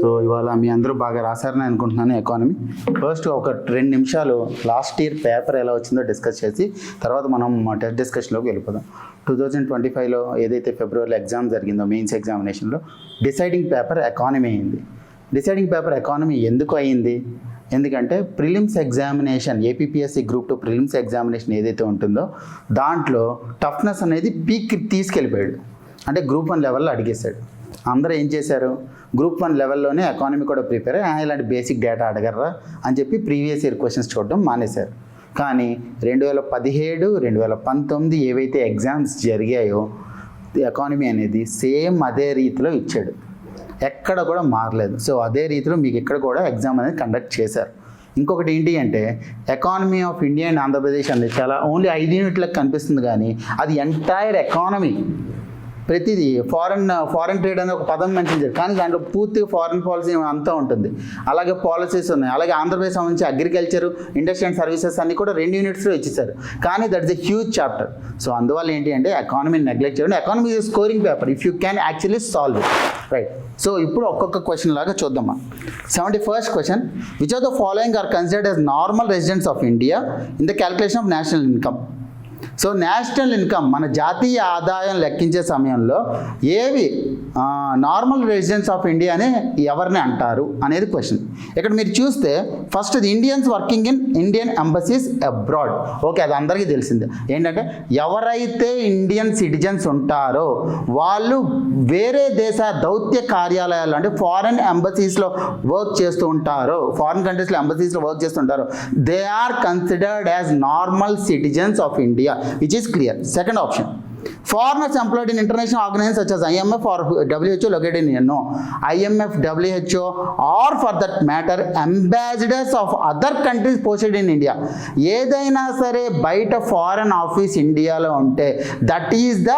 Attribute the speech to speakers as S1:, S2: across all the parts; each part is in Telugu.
S1: సో ఇవాళ మీ అందరూ బాగా రాశారని అనుకుంటున్నాను ఎకానమీ. ఫస్ట్ ఒక 2 నిమిషాలు లాస్ట్ ఇయర్ పేపర్ ఎలా వచ్చిందో డిస్కస్ చేసి తర్వాత మనం టెస్ట్ డిస్కషన్లోకి వెళ్ళిపోదాం. 2025లో ఏదైతే ఫిబ్రవరిలో ఎగ్జామ్ జరిగిందో మెయిన్స్ ఎగ్జామినేషన్లో డిసైడింగ్ పేపర్ ఎకానమీ అయింది. డిసైడింగ్ పేపర్ ఎకానమీ ఎందుకు అయింది? ఎందుకంటే prelims examination APPSC group 2 prelims examination ఏదైతే ఉంటుందో దాంట్లో టఫ్నెస్ అనేది పీక్ తీసుకెళ్ళిపోయాడు. అంటే గ్రూప్ 1 లెవెల్లో అడిగేశాడు. అందరూ ఏం చేశారు, గ్రూప్ 1 లెవెల్లోనే ఎకానమీ కూడా ప్రిపేర్ అయ్యి ఇలాంటి బేసిక్ డేటా అడగర్రా అని చెప్పి ప్రీవియస్ ఇయర్ క్వశ్చన్స్ చూడడం మానేశారు. కానీ 2017, 2019 ఏవైతే ఎగ్జామ్స్ జరిగాయో ఎకానమీ అనేది సేమ్ అదే రీతిలో ఇచ్చాడు, ఎక్కడ కూడా మారలేదు. సో అదే రీతిలో మీకు ఇక్కడ కూడా ఎగ్జామ్ అనేది కండక్ట్ చేశారు. ఇంకొకటి ఏంటి అంటే economy of India and Andhra Pradesh అనేది చాలా ఓన్లీ 5 యూనిట్లకు కనిపిస్తుంది, కానీ అది ఎంటైర్ ఎకానమీ ప్రతిదీ ఫారెన్ ట్రేడ్ అనే ఒక పదం మెన్షన్ చేశారు, కానీ దాంట్లో పూర్తిగా ఫారెన్ పాలసీ అంతా ఉంటుంది. అలాగే పాలసీస్ ఉన్నాయి. అలాగే ఆంధ్రప్రదేశ్ సంబంధించి అగ్రికల్చర్, ఇండస్ట్రీ అండ్ సర్వీసెస్ అన్ని కూడా 2 యూనిట్స్లో ఇచ్చేసారు, కానీ that is a huge chapter. So అందువల్ల ఏంటి అంటే ఎకానమీని నెగ్లెక్ట్ చేయడం. Economy is scoring paper if you can actually solve it, right? So ఇప్పుడు ఒక్కొక్క క్వశ్చన్ లాగా చూద్దామా. 71st question, which of the following are considered as normal residents of India in the calculation of national income? So national income మన జాతీయ ఆదాయం లెక్కించే సమయంలో ఏవి నార్మల్ రెసిడెంట్స్ ఆఫ్ ఇండియా అని ఎవరిని అంటారు అనేది క్వశ్చన్. ఇక్కడ మీరు చూస్తే first the Indians working in Indian embassies abroad. Okay, అది అందరికీ తెలిసిందే. ఏంటంటే ఎవరైతే ఇండియన్ సిటిజన్స్ ఉంటారో వాళ్ళు వేరే దేశ దౌత్య కార్యాలయాలు అంటే ఫారెన్ ఎంబసీస్లో వర్క్ చేస్తూ ఉంటారో, ఫారెన్ కంట్రీస్లో ఎంబసీస్లో వర్క్ చేస్తుంటారో they are considered as normal citizens of India, which is clear. Second option, foreigners employed in international organizations such as IMF or WHO located in India. No, IMF, WHO or for that matter ambassadors of other countries posted in India. ఏదైనా సరే బయట ఫారెన్ ఆఫీస్ ఇండియాలో ఉంటే that is the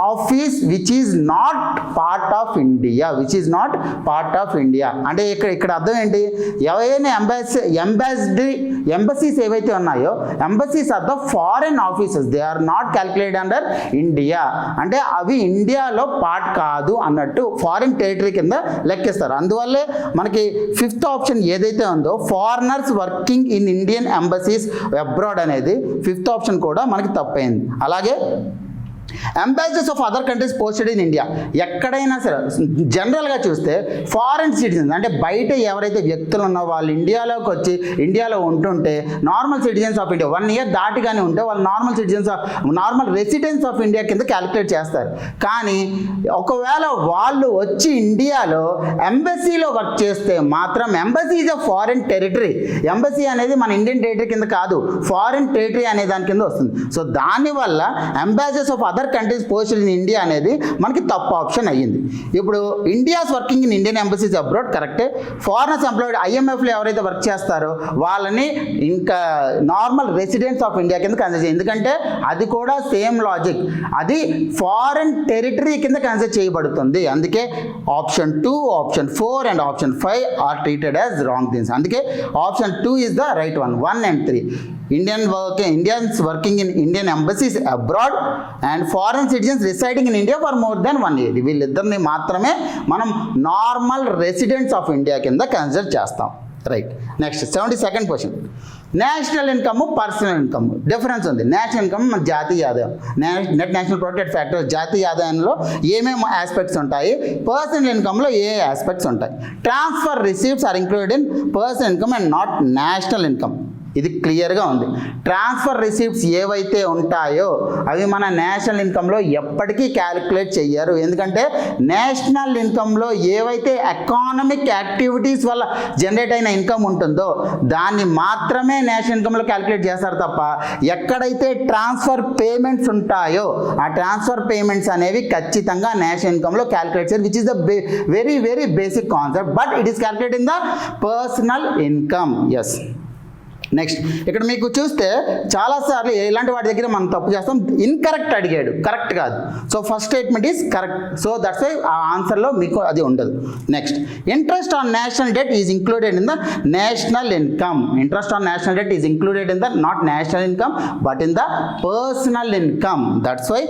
S1: office which is not part of India, which is not part of India. అంటే ఇక్కడ అర్థం ఏంటి, ఎవరైనా ఎంబసీస్ ఏవైతే ఉన్నాయో embassies are the foreign offices, they are not calculated under India. అంటే అవి ఇండియాలో పార్ట్ కాదు అన్నట్టు ఫారిన్ టెరిటరీ కింద లెక్కిస్తారు. అందువల్లే మనకి 5th ఆప్షన్ ఏదైతే ఉందో foreigners working in Indian embassies abroad అనేది 5th ఆప్షన్ కూడా మనకి తప్పైంది. అలాగే ambassadors of other countries posted in India, ఎక్కడైనా సరే జనరల్గా చూస్తే ఫారెన్ సిటిజన్స్ అంటే బయట ఎవరైతే వ్యక్తులు ఉన్నారో వాళ్ళు ఇండియాలోకి వచ్చి ఇండియాలో ఉంటుంటే normal citizens of India 1 year దాటిగానే ఉంటే వాళ్ళు నార్మల్ రెసిడెన్స్ ఆఫ్ ఇండియా కింద క్యాలిక్యులేట్ చేస్తారు. కానీ ఒకవేళ వాళ్ళు వచ్చి ఇండియాలో ఎంబసీలో వర్క్ చేస్తే మాత్రం embassy is a foreign territory. Embassy అనేది మన ఇండియన్ టెరిటరీ కింద కాదు, ఫారెన్ టెరిటరీ అనే దాని కింద వస్తుంది. సో దానివల్ల ambassadors of other countries posted in India అనేది మనకి తప్పు ఆప్షన్ అయ్యింది. ఇప్పుడు Indians working in Indian embassies abroad కరెక్టే. ఫారినర్స్ ఎంప్లాయిడ్ ఐఎంఎఫ్లో ఎవరైతే వర్క్ చేస్తారో వాళ్ళని ఇంకా నార్మల్ రెసిడెంట్స్ ఆఫ్ ఇండియా కింద కన్సిడర్, ఎందుకంటే అది కూడా సేమ్ లాజిక్, అది ఫారెన్ టెరిటరీ కింద కన్సిడర్ చేయబడుతుంది. అందుకే option 2, option 4 and option 5 are treated as wrong things. అందుకే option 2 is the right one. 1 and 3 Indians working in Indian embassies abroad and foreign citizens residing in India for more than 1 year, వీళ్ళిద్దరిని మాత్రమే మనం నార్మల్ రెసిడెంట్స్ ఆఫ్ ఇండియా కింద కన్సిడర్ చేస్తాం, right? Next 72nd question, national income, personal income difference ఉంది. నేషనల్ ఇన్కమ్ మన జాతీయ ఆదాయం, నెట్ నేషనల్ ప్రొడక్ట్ ఫ్యాక్టర్, జాతీయ ఆదాయంలో ఏమేమి ఆస్పెక్ట్స్ ఉంటాయి, పర్సనల్ ఇన్కమ్లో ఏ ఆస్పెక్ట్స్ ఉంటాయి. Transfer receipts are included in personal income and not national income. ఇది క్లియర్గా ఉంది. ట్రాన్స్ఫర్ రిసీప్ట్స్ ఏవైతే ఉంటాయో అవి మన నేషనల్ ఇన్కంలో ఎప్పటికీ క్యాలిక్యులేట్ చెయ్యరు, ఎందుకంటే నేషనల్ ఇన్కంలో ఏవైతే ఎకానమిక్ యాక్టివిటీస్ వల్ల జనరేట్ అయిన ఇన్కమ్ ఉంటుందో దాన్ని మాత్రమే నేషనల్ ఇన్కంలో క్యాలిక్యులేట్ చేస్తారు తప్ప ఎక్కడైతే ట్రాన్స్ఫర్ పేమెంట్స్ ఉంటాయో ఆ ట్రాన్స్ఫర్ పేమెంట్స్ అనేవి ఖచ్చితంగా నేషనల్ ఇన్కంలో క్యాలిక్యులేట్ చేయాలి, which is the very very basic concept, but it is calculate in the personal income. Yes. Next ఇక్కడ మీకు చూస్తే చాలాసార్లు ఇలాంటి వాటి దగ్గర మనం తప్పు చేస్తాం, ఇన్కరెక్ట్ అడిగాడు, కరెక్ట్ కాదు. So first statement is correct. So that's why ఆ ఆన్సర్లో మీకు అది ఉండదు. Next, interest on national debt is included in the national income. Interest on national debt is included in the not national income but in the personal income. That's why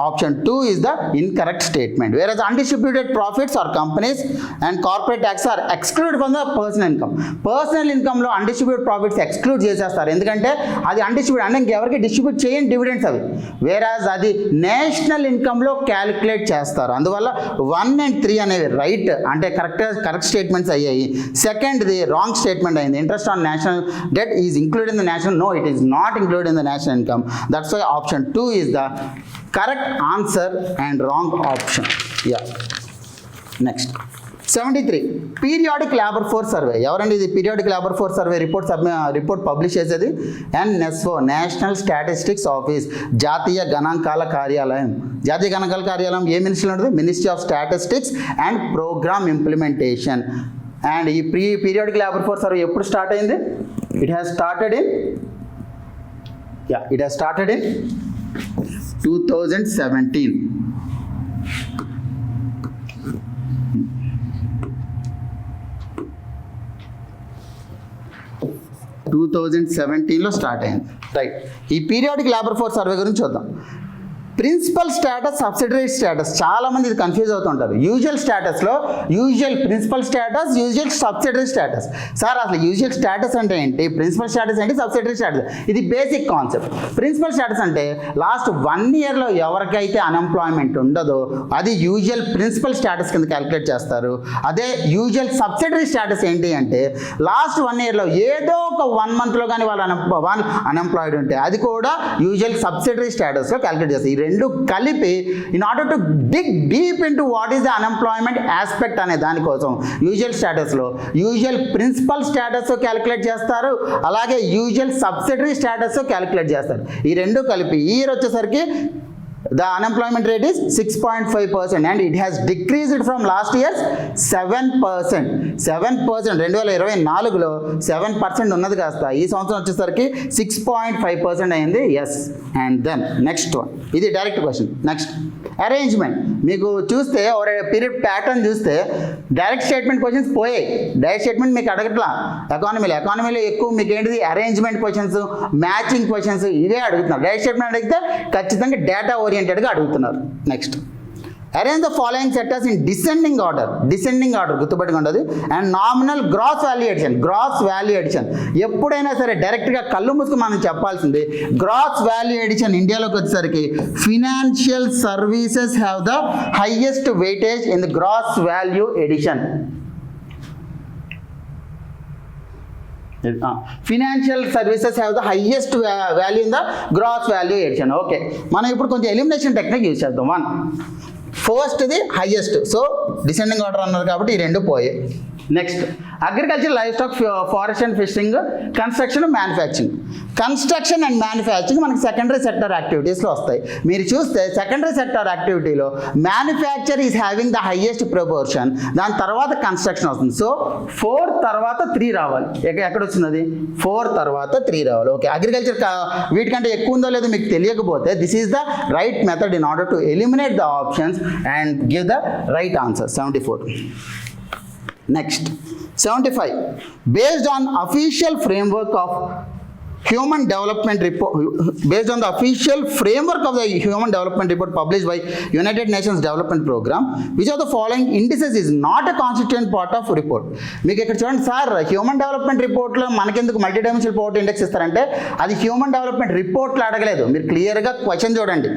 S1: option 2 is the incorrect statement. Where undistributed profits are companies and corporate tax are excluded from the personal income. Personal ఇన్కమ్లో అన్డిస్ట్రిబ్యూటెడ్ ప్రాఫిట్స్ ఎక్స్క్లూడ్ చేసేస్తారు, ఎందుకంటే అది అన్డిస్ట్రిబ్యూట్ అంటే ఇంకెవరికి డిస్ట్రిబ్యూట్ చేయండి డివిడెండ్స్ అవి. వేరాజ్ అది నేషనల్ ఇన్కమ్లో క్యాలిక్యులేట్ చేస్తారు. అందువల్ల 1 and 3 అనేవి రైట్, అంటే కరెక్ట్ స్టేట్మెంట్స్ అయ్యాయి. సెకండ్ది రాంగ్ స్టేట్మెంట్ అయింది. Interest on national debt is included in the national, no it is not included in the national income. That's why option 2 is the correct answer and wrong option. Yeah. Next 73, periodic labour force survey. ఎవరండి ఇది periodic labour force survey report publish చేసేది? NSO, నేషనల్ స్టాటిస్టిక్స్ ఆఫీస్, జాతీయ గణాంకాల కార్యాలయం. జాతీయ గణాంకాల కార్యాలయం ఏ మినిస్ట్రీలో ఉంటుంది? Ministry of statistics and programme implementation. And ఈ పీరియాడిక్ లేబర్ ఫోర్స్ సర్వే ఎప్పుడు స్టార్ట్ అయింది? It has started in 2017. 2017లో స్టార్ట్ అయింది. రైట్. ఈ పీరియాడిక్ లేబర్ ఫోర్స్ సర్వే గురించి చూద్దాం. ప్రిన్సిపల్ స్టేటస్, సబ్సిడరీ స్టేటస్, చాలామంది ఇది కన్ఫ్యూజ్ అవుతుంటారు. యూజువల్ స్టేటస్లో principal status, usual subsidiary status. Sir అసలు యూజువల్ స్టేటస్ అంటే ఏంటి, ప్రిన్సిపల్ స్టేటస్ ఏంటి, సబ్సిడరీ స్టేటస్, ఇది బేసిక్ కాన్సెప్ట్. ప్రిన్సిపల్ స్టేటస్ అంటే లాస్ట్ 1 yearలో ఎవరికైతే అన్ఎంప్లాయ్మెంట్ ఉండదో అది యూజువల్ ప్రిన్సిపల్ స్టేటస్ కింద క్యాలిక్యులేట్ చేస్తారు. అదే యూజువల్ సబ్సిడరీ స్టేటస్ ఏంటి అంటే లాస్ట్ 1 yearలో ఏదో ఒక 1 monthలో కానీ వాళ్ళు అన్ఎంప్లాయిడ్ ఉంటే అది కూడా యూజువల్ సబ్సిడరీ స్టేటస్లో క్యాలిక్యులేట్ చేస్తారు. ఈ రెండు కలిపి in order to dig deep into what is the unemployment aspect అనే దానికోసం యూజువల్ స్టేటస్లో యూజువల్ ప్రిన్సిపల్ స్టేటస్ క్యాలిక్యులేట్ చేస్తారు, అలాగే యూజువల్ సబ్సిడరీ స్టేటస్ క్యాలిక్యులేట్ చేస్తారు. ఈ రెండు కలిపి ఈ ఇయర్ వచ్చేసరికి the unemployment rate is 6.5% and it has decreased from last year's 7%. 2024లో 7% ఉన్నది కాస్త ఈ సంవత్సరం వచ్చేసరికి 6.5% అయింది. Yes. And then next one, ఇది డైరెక్ట్ క్వశ్చన్. Next arrangement. మీకు చూస్తే పీరియడ్ ప్యాటర్న్ చూస్తే డైరెక్ట్ స్టేట్మెంట్ క్వశ్చన్స్ పోయాయి. డైరెక్ట్ స్టేట్మెంట్ మీకు అడగట్లా. ఎకానమీలో ఎక్కువ మీకు ఏంటిది అరేంజ్మెంట్ క్వశ్చన్స్, మ్యాచింగ్ క్వశ్చన్స్ ఇవే అడుగుతున్నారు. డైరెక్ట్ స్టేట్మెంట్ అడిగితే ఖచ్చితంగా డేటా ఓరియంటెడ్గా అడుగుతున్నారు. Next, arrange the following sectors in descending order గుర్తుపెట్టుకుంటుంది. And nominal gross value edition. ఎప్పుడైనా సరే డైరెక్ట్గా కళ్ళు మూసుకు మనం చెప్పాల్సింది గ్రాస్ వాల్యూ ఎడిషన్. ఇండియాలోకి వచ్చేసరికి financial services have the highest weightage in the gross value edition. Financial services have the highest value in the gross value edition. Okay, మనం ఇప్పుడు కొంచెం ఎలిమినేషన్ టెక్నిక్ యూజ్ చేద్దాం. 1, ఫస్ట్ది హైయెస్ట్. సో డిసెండింగ్ ఆర్డర్ అన్నారు కాబట్టి ఈ రెండు పోయాయి. Next, agriculture, livestock, forest and fishing, construction, manufacturing. Construction and manufacturing మనకి సెకండరీ సెక్టర్ యాక్టివిటీస్లో వస్తాయి. మీరు చూస్తే సెకండరీ సెక్టర్ యాక్టివిటీలో manufacture is having the highest proportion, దాని తర్వాత కన్స్ట్రక్షన్ వస్తుంది. సో 4 తర్వాత 3 రావాలి. ఎక్కడ వచ్చింది? 4 తర్వాత 3 రావాలి. ఓకే, అగ్రికల్చర్ వీటికంటే ఎక్కువ ఉందో లేదో మీకు తెలియకపోతే this is the right method in order to eliminate the options and give the right answer. 74. Next, 75. Based on official framework of human development report, based on the official framework of the human development report published by United Nations Development Program, which of the following indices is not a constituent part of report? మీకు ఇక్కడ చూడండి సార్, హ్యూమన్ డెవలప్మెంట్ రిపోర్ట్లో మనకెందుకు మల్టీ డైమెన్షనల్ పవర్టీ ఇండెక్స్ ఇస్తారంటే అది హ్యూమన్ డెవలప్మెంట్ రిపోర్ట్లో అడగలేదు. మీరు క్లియర్గా క్వశ్చన్ చూడండి.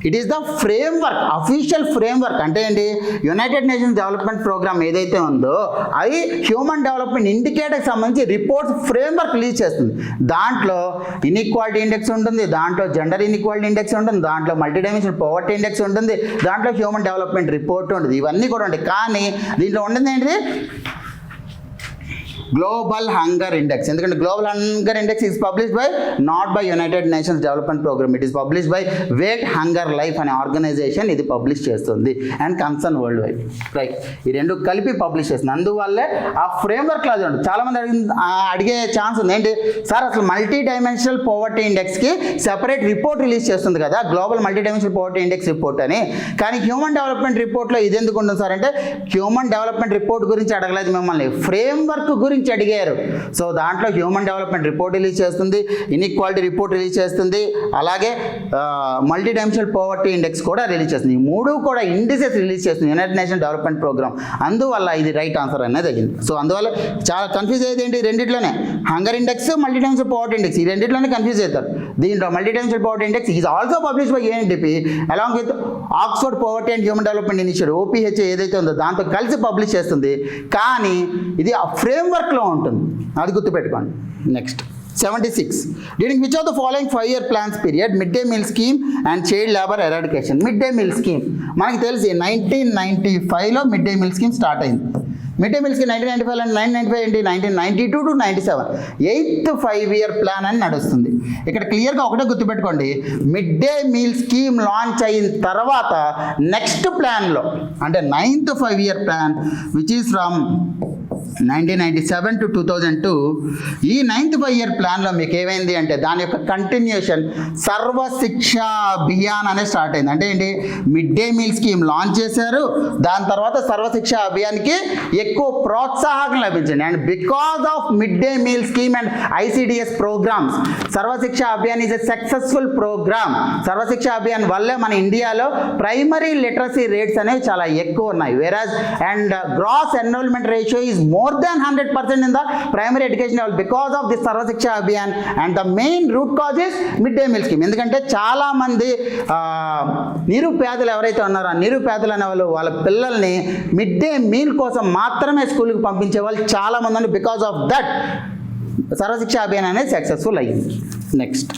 S1: It is the framework, official framework. అంటే ఏంటి? యునైటెడ్ నేషన్స్ డెవలప్మెంట్ ప్రోగ్రామ్ ఏదైతే ఉందో అది హ్యూమన్ డెవలప్మెంట్ ఇండికేటర్కి సంబంధించి రిపోర్ట్స్ ఫ్రేమ్వర్క్ రిలీజ్ చేస్తుంది. దాంట్లో ఇన్ఈక్వాలిటీ ఇండెక్స్ ఉంటుంది, దాంట్లో జెండర్ ఇన్ఈక్వాలిటీ ఇండెక్స్ ఉంటుంది, దాంట్లో మల్టీ డైమెన్షనల్ పవర్టీ ఇండెక్స్ ఉంటుంది, దాంట్లో హ్యూమన్ డెవలప్మెంట్ రిపోర్ట్ ఉంటుంది. ఇవన్నీ కూడా ఉంటాయి. కానీ దీంట్లో ఉంటుంది ఏంటి? Global hunger index. ఎందుకంటే global hunger index is published by not by United Nations Development Programme, it is published by Welthungerhilfe అనే ఆర్గనైజేషన్ ఇది పబ్లిష్ చేస్తుంది and Concern Worldwide. Right, ఈ రెండు కలిపి పబ్లిష్ చేస్తుంది. అందువల్లే ఆ ఫ్రేమ్వర్క్ లాగా ఉంటుంది. చాలామంది అడిగే ఛాన్స్ ఉంది, ఏంటి సార్ అసలు మల్టీ డైమెన్షనల్ పోవర్టీ ఇండెక్స్కి సెపరేట్ రిపోర్ట్ రిలీజ్ చేస్తుంది కదా global multidimensional poverty index report అని, కానీ హ్యూమన్ డెవలప్మెంట్ రిపోర్ట్లో ఇది ఎందుకు ఉంటుంది సార్ అంటే హ్యూమన్ డెవలప్మెంట్ రిపోర్ట్ గురించి అడగలేదు మిమ్మల్ని, ఫ్రేమ్వర్క్ గురించి అడిగారు. సో దాంట్లో హ్యూమన్ డెవలప్మెంట్ రిపోర్ట్ రిలీజ్ చేస్తుంది, ఇన్ఈక్వాలిటీ రిపోర్ట్ రిలీజ్ చేస్తుంది, అలాగే మల్టీ డైమెన్షనల్ పోవర్టీ ఇండెక్స్ కూడా రిలీజ్ చేస్తుంది. ఈ మూడు కూడా ఇండిసెస్ రిలీజ్ చేస్తుంది యునైటెడ్ నేషన్ డెవలప్మెంట్ ప్రోగ్రామ్. అందువల్ల ఇది రైట్ ఆన్సర్ అనేది అయింది. సో అందువల్ల చాలా కన్ఫ్యూజ్ అయ్యేది ఏంటి, రెండిట్లోనే hunger index multidimensional poverty index ఈ రెండిట్లోనే కన్ఫ్యూజ్ అవుతారు. దీంట్లో multidimensional poverty index is also publish by UNDP along with Oxford poverty and human development initiative OPH ఏదైతే ఉందో దాంతో కలిసి పబ్లిష్ చేస్తుంది, కానీ ఇది ఆ ఫ్రేమ్వర్క్లో ఉంటుంది, అది గుర్తుపెట్టుకోండి. Next 76. During which of the following 5-year plans period midday meal scheme and child labor eradication? midday meal scheme మనకి తెలిసి 1995లో midday meal scheme స్టార్ట్ అయింది. మిడ్ డే మీల్స్కి 1995 అండ్ 1995 ఏంటి 1992 to 97 8th 5-year ప్లాన్ అని నడుస్తుంది. ఇక్కడ క్లియర్గా ఒకటే గుర్తుపెట్టుకోండి, mid day meal scheme launch అయిన తర్వాత నెక్స్ట్ ప్లాన్లో అంటే 9th 5-year plan which is from 1997 to 2002 ఈ 9th 5-year ప్లాన్లో మీకు ఏమైంది అంటే దాని యొక్క కంటిన్యూషన్ సర్వశిక్ష అభియాన్ అనే స్టార్ట్ అయింది. అంటే ఏంటి, mid day meal scheme launch చేశారు, దాని తర్వాత సర్వశిక్ష అభియాన్కి ఎక్కువ ప్రోత్సాహం లభించింది. And because of mid day meal scheme and ICDS programmes Sarva Shiksha Abhiyan is a successful programme. Sarva Shiksha Abhiyan వల్లే మన ఇండియాలో ప్రైమరీ లిటరసీ రేట్స్ అనేవి చాలా ఎక్కువ ఉన్నాయి. Average and gross enrolment ratio is more than 100% in the primary education level because of this Sarva Shiksha Abhiyan, and the main root cause is midday meal scheme. ఎందుకంటే చాలా మంది నిరుపేదలు ఎవరైతే ఉన్నారో ఆ నిరుపేదలు అనే వాళ్ళు వాళ్ళ పిల్లల్ని మిడ్ డే మీల్ కోసం మాత్రమే స్కూల్కి పంపించే వాళ్ళు చాలా మంది ఉన్నారు. బికాస్ ఆఫ్ దట్ సర్వ శిక్ష అభియాన్ అనేది సక్సెస్ఫుల్ అయ్యింది. Next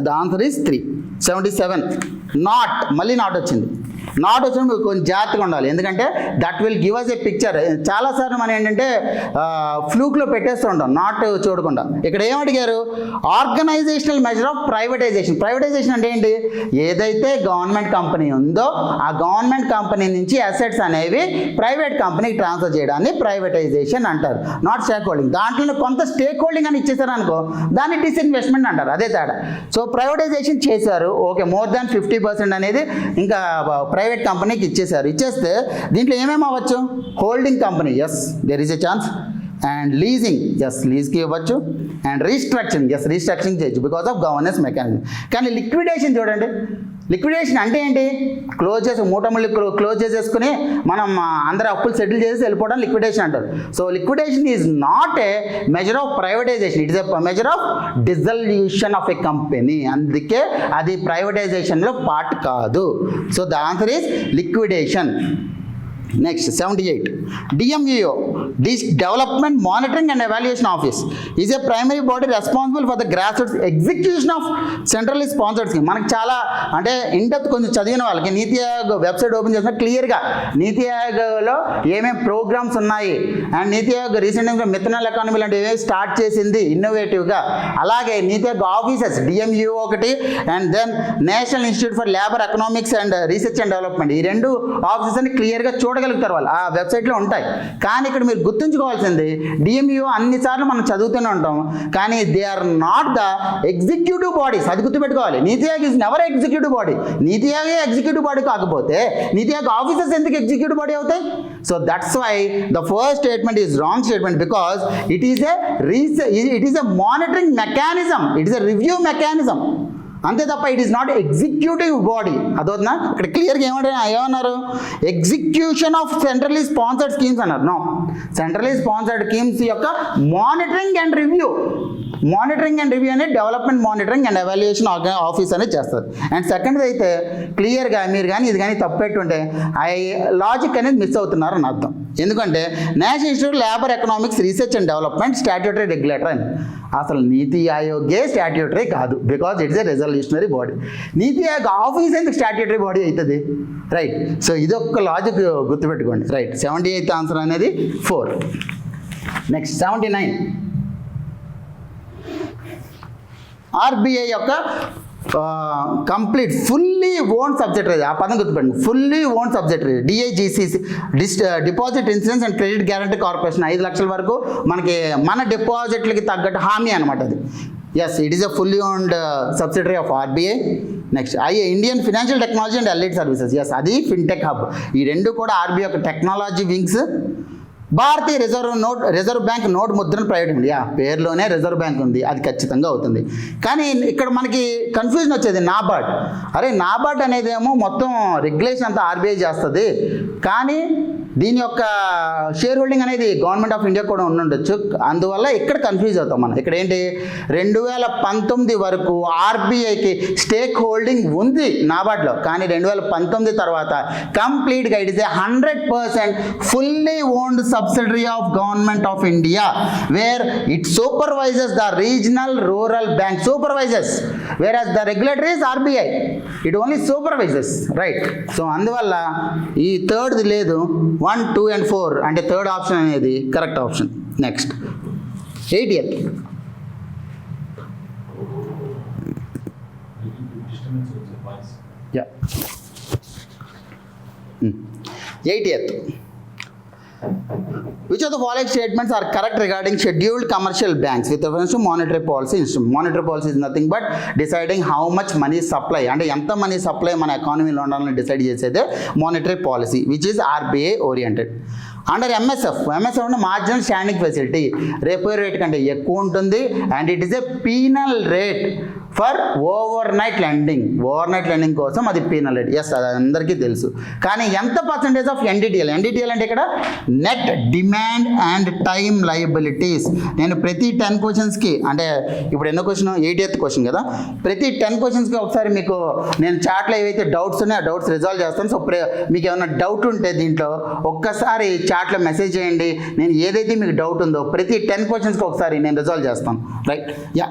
S1: the answer is 3. 77 not, మళ్ళీ నాట్ వచ్చింది. నాట్ వచ్చినప్పుడు కొంచెం జాగ్రత్తగా ఉండాలి, ఎందుకంటే that will give us a picture. చాలాసార్లు మనం ఏంటంటే ఫ్లూక్లో పెట్టేస్తూ ఉంటాం నాట్ చూడకుండా. ఇక్కడ ఏమడిగారు, organizational measure of privatization. Privatization అంటే ఏంటి, ఏదైతే గవర్నమెంట్ కంపెనీ ఉందో ఆ గవర్నమెంట్ కంపెనీ నుంచి అసెట్స్ అనేవి ప్రైవేట్ కంపెనీకి ట్రాన్స్ఫర్ చేయడాన్ని ప్రైవేటైజేషన్ అంటారు, నాట్ స్టేక్ హోల్డింగ్. దాంట్లో కొంత స్టేక్ హోల్డింగ్ అని ఇచ్చేసారు అనుకో దాన్ని డిస్ఇన్వెస్ట్మెంట్ అంటారు, అదే తేడా. సో ప్రైవేటైజేషన్ చేశారు, ఓకే, మోర్ దాన్ 50% అనేది ఇంకా ప్రైవేట్ కంపెనీకి ఇచ్చేసారు. ఇచ్చేస్తే దీంట్లో ఏమేమి అవ్వచ్చు, holding company, yes there is a chance, and leasing, yes లీజ్కి ఇవ్వచ్చు, అండ్ రీస్ట్రక్చరింగ్, ఎస్ రీస్ట్రక్చరింగ్ చేయొచ్చు బికాస్ ఆఫ్ గవర్నెన్స్ మెకానిజం. కానీ లిక్విడేషన్ చూడండి, లిక్విడేషన్ అంటే ఏంటి, క్లోజ్ చేసి మూటముళ్ళు క్లోజ్ చేసేసుకుని మనం అందరి అప్పులు సెటిల్ చేసి వెళ్ళిపోవడం లిక్విడేషన్ అంటారు. సో liquidation is not a measure of privatisation, it is a measure of dissolution of a company. అందుకే అది ప్రైవేటైజేషన్లో పార్ట్ కాదు. So the answer is liquidation. Next 78. DMEO, Development Monitoring and Evaluation Office, is a primary body responsible for the grassroots execution of centrally sponsored scheme. మనకు చాలా అంటే ఇండెప్త్ కొంచెం చదివిన వాళ్ళకి నీతి ఆయోగ్ వెబ్సైట్ ఓపెన్ చేసిన క్లియర్గా నీతి ఆయోగ్లో ఏమేమి ప్రోగ్రామ్స్ ఉన్నాయి, అండ్ నీతి ఆయోగ్ రీసెంట్గా మిథనాల్ ఎకానమీ లాంటి ఏమేమి స్టార్ట్ చేసింది ఇన్నోవేటివ్గా. అలాగే నీతి ఆయోగ్ ఆఫీసెస్ DMEO ఒకటి, and then national institute for labour economics and research and development, ఈ రెండు ఆఫీసెస్ అని క్లియర్గా చూడగలుగుతారు వాళ్ళు, ఆ వెబ్సైట్లో ఉంటాయి. కానీ ఇక్కడ మీరు గుర్తుంచుకోవాల్సింది DMEO అన్నిసార్లు మనం చదువుతూనే ఉంటాం, కానీ they are not the executive bodies, అది గుర్తుపెట్టుకోవాలి. NITI Aayog is never executive body. NITI ఆయోగే ఎగ్జిక్యూటివ్ బాడీ కాకపోతే నీతి ఆయోగ్ ఆఫీసెస్ ఎందుకు ఎగ్జిక్యూటివ్ బాడీ అవుతాయి? So that's why the first statement is wrong statement, because it is a monitoring mechanism, it is a review mechanism, అంతే తప్ప it is not executive body. అదవుతుందా? ఇక్కడ క్లియర్గా ఏమన్నారు, execution of centrally sponsored schemes అన్నారు. నో, సెంట్రలీ స్పాన్సర్డ్ స్కీమ్స్ యొక్క మానిటరింగ్ అండ్ రివ్యూ అనేది development monitoring and evaluation office అనేది చేస్తారు. అండ్ సెకండ్ అయితే క్లియర్గా మీరు కానీ ఇది కానీ తప్పెట్టుంటే లాజిక్ అనేది మిస్ అవుతున్నారు అని అర్థం. ఎందుకంటే national institute labour economics research and development statutory regulator అని, అసలు నీతి ఆయోగే స్టాట్యూటరీ కాదు, because it's a resolutionary body. NITI Aayog office ఎందుకు స్టాట్యూటరీ బాడీ అవుతుంది? రైట్. సో ఇది ఒక లాజిక్ గుర్తుపెట్టుకోండి. రైట్. 78th ఆన్సర్ అనేది 4. నెక్స్ట్ 79 ఆర్బీఐ యొక్క కంప్లీట్ ఫుల్లీ ఓన్ సబ్జెక్టరీ, ఆ పదం గుర్తుపెట్టండి, fully own subsidiary DIGCC deposit insurance and credit guarantee corporation 5 లక్షల వరకు మనకి మన డిపాజిట్లకి తగ్గట్టు హామీ అనమాట అది. Yes, it is a fully owned subsidiary of RBI. Next Indian financial technology and allied services. Yes, అది ఫిన్టెక్ హబ్. ఈ రెండు కూడా ఆర్బీఐ యొక్క technology wings. Bharatiya reserve bank note Mudran private ఉంది. పేరులోనే రిజర్వ్ బ్యాంక్ ఉంది, అది ఖచ్చితంగా అవుతుంది. కానీ ఇక్కడ మనకి కన్ఫ్యూజన్ వచ్చేది నాబార్డ్. అరే నాబార్డ్ అనేది ఏమో మొత్తం రెగ్యులేషన్ అంతా ఆర్బీఐ చేస్తుంది, కానీ దీని యొక్క షేర్ హోల్డింగ్ అనేది గవర్నమెంట్ ఆఫ్ ఇండియా కూడా ఉండొచ్చు. అందువల్ల ఇక్కడ కన్ఫ్యూజ్ అవుతాం మనం. ఇక్కడ ఏంటి, 2019 వరకు ఆర్బీఐకి స్టేక్ హోల్డింగ్ ఉంది నాబార్డ్లో, కానీ 2019 తర్వాత కంప్లీట్గా it is a 100% fully owned subsidiary of government of India, where it supervises the regional rural bank supervises, whereas the regulator is RBI, it only supervises, right? So అందువల్ల ఈ థర్డ్ లేదు, 1, 2 and 4 అంటే థర్డ్ ఆప్షన్ అనేది correct option. Next 80th Which of the following statements are correct regarding scheduled commercial banks with reference to monetary policy instrument? Monetary policy is nothing but deciding how much money supply, అంటే ఎంత మనీ సప్లై మన ఎకానమీలో ఉండాలని డిసైడ్ చేసేదే monetary policy, which is RBI oriented. Under MSF అంటే marginal standing facility, repo rate కంటే ఎక్కువ ఉంటుంది, and it is a penal rate for overnight lending కోసం అది పీనల్ రేట్. ఎస్, అది అందరికీ తెలుసు. కానీ ఎంత పర్సంటేజ్ ఆఫ్ ఎన్డిటిఎల్ అంటే ఇక్కడ net demand and time liabilities. నేను ప్రతి 10 క్వశ్చన్స్కి, అంటే ఇప్పుడు ఎన్నో క్వశ్చన్, 80th క్వశ్చన్ కదా, ప్రతి 10 క్వశ్చన్స్కి ఒకసారి మీకు నేను చాట్లో ఏవైతే డౌట్స్ ఉన్నాయో ఆ డౌట్స్ రిజాల్వ్ చేస్తాను. సో మీకు ఏమైనా డౌట్ ఉంటే దీంట్లో ఒక్కసారి చాట్లో మెసేజ్ చేయండి. నేను ఏదైతే మీకు డౌట్ ఉందో ప్రతి 10 క్వశ్చన్స్కి ఒకసారి నేను రిజాల్వ్ చేస్తాను, right? Yeah,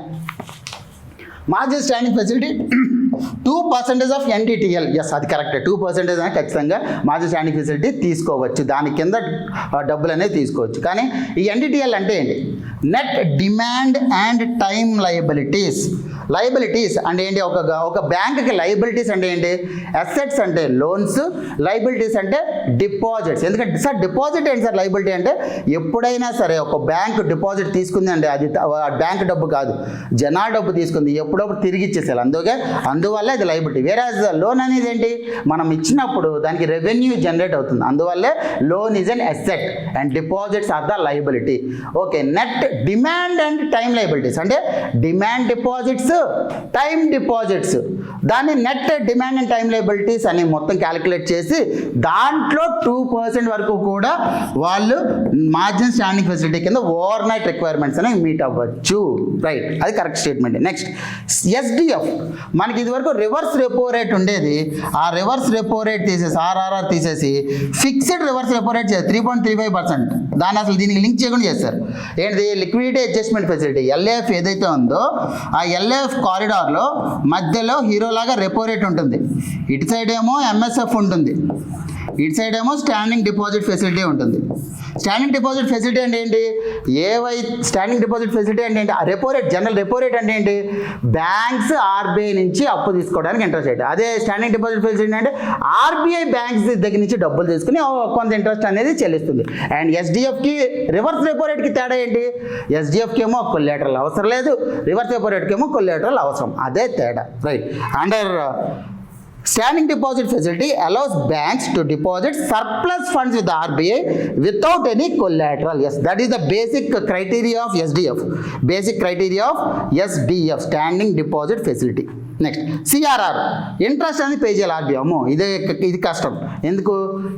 S1: margin standing facility 2% of NDTL. Yes, అది కరెక్టే. 2% అనేది ఖచ్చితంగా మార్జిన్ స్టాండింగ్ ఫెసిలిటీ తీసుకోవచ్చు, దాని కింద డబ్బులు అనేది తీసుకోవచ్చు. కానీ ఈ ఎన్డిటిఎల్ అంటే ఏంటి? Net demand and time liabilities అంటే ఏంటి? ఒక బ్యాంక్కి లయబిలిటీస్ అంటే ఏంటి? అసెట్స్ అంటే లోన్స్, లయబిలిటీస్ అంటే డిపాజిట్స్. ఎందుకంటే సార్ డిపాజిట్ ఏంటి సార్? లయబిలిటీ అంటే ఎప్పుడైనా సరే ఒక బ్యాంక్ డిపాజిట్ తీసుకుంది అంటే అది బ్యాంక్ డబ్బు కాదు, జనాల డబ్బు తీసుకుంది, ఎప్పుడప్పుడు తిరిగి ఇచ్చేసేయాలి. అందువల్ల ఇది లయబిలిటీ. వేరేజ్ లోన్ అనేది ఏంటి? మనం ఇచ్చినప్పుడు దానికి రెవెన్యూ జనరేట్ అవుతుంది, అందువల్లే loan is an asset and deposits are the liability. Okay, net demand and time liabilities అంటే డిమాండ్ డిపాజిట్స్, టైం డిపాజిట్స్, దాన్ని net demand and time liabilities అని మొత్తం క్యాలిక్యులేట్ చేసి దాంట్లో 2% వరకు కూడా వాళ్ళు మార్జిన్ స్టాండింగ్ ఫెసిలిటీ కింద ఓవర్ నైట్ రిక్వైర్మెంట్స్ అనేవి మీట్ అవ్వచ్చు, రైట్? అది కరెక్ట్ స్టేట్మెంట్. Next SDF. మనకి ఇదివరకు రివర్స్ రెపో రేట్ ఉండేది, ఆ రివర్స్ రెపో రేట్ తీసేసి ఆర్ఆర్ఆర్ తీసేసి ఫిక్స్డ్ రివర్స్ రెపో రేట్ చేసి 3.35%. దాన్ని అసలు దీనికి లింక్ చేయకుండా చేస్తారు. ఏంటిది? లిక్విడిటీ అడ్జస్ట్మెంట్ ఫెసిలిటీ, ఎల్ఏఎఫ్ ఏదైతే ఉందో ఆ ఎల్ఏఎఫ్ కారిడార్లో మధ్యలో హీరోలాగా రెపో రేట్ ఉంటుంది, ఇటు సైడ్ ఏమో ఎంఎస్ఎఫ్ ఉంటుంది, ఇటు సైడ్ ఏమో స్టాండింగ్ డిపాజిట్ ఫెసిలిటీ ఉంటుంది. స్టాండింగ్ డిపాజిట్ ఫెసిలిటీ అంటే ఏంటి? స్టాండింగ్ డిపాజిట్ ఫెసిలిటీ అంటే ఏంటి? Repo rate, general repo rate అంటే ఏంటి? బ్యాంక్స్ ఆర్బీఐ నుంచి అప్పు తీసుకోవడానికి ఇంట్రెస్ట్ రేట్. అదే స్టాండింగ్ డిపాజిట్ ఫెసిలిటీ అంటే ఆర్బీఐ బ్యాంక్స్ దగ్గర నుంచి డబ్బులు తీసుకుని కొంత ఇంట్రెస్ట్ అనేది చెల్లిస్తుంది. అండ్ ఎస్డిఎఫ్కి రివర్స్ రెపో రేట్కి తేడా ఏంటి? ఎస్డిఎఫ్కి ఏమో కొల్లాటరల్ అవసరం లేదు, రివర్స్ రెపో రేట్కి ఏమో కొల్లాటరల్ అవసరం, అదే తేడా, right? Under standing deposit facility allows banks to deposit surplus funds with the RBI without any collateral. Yes, that is the basic criteria of SDF. Basic criteria of SDF, standing deposit facility. Next CRR, interest అనేది పే చేయాలి ఆర్బీఐ. అమ్మో ఇది కష్టం. ఎందుకు?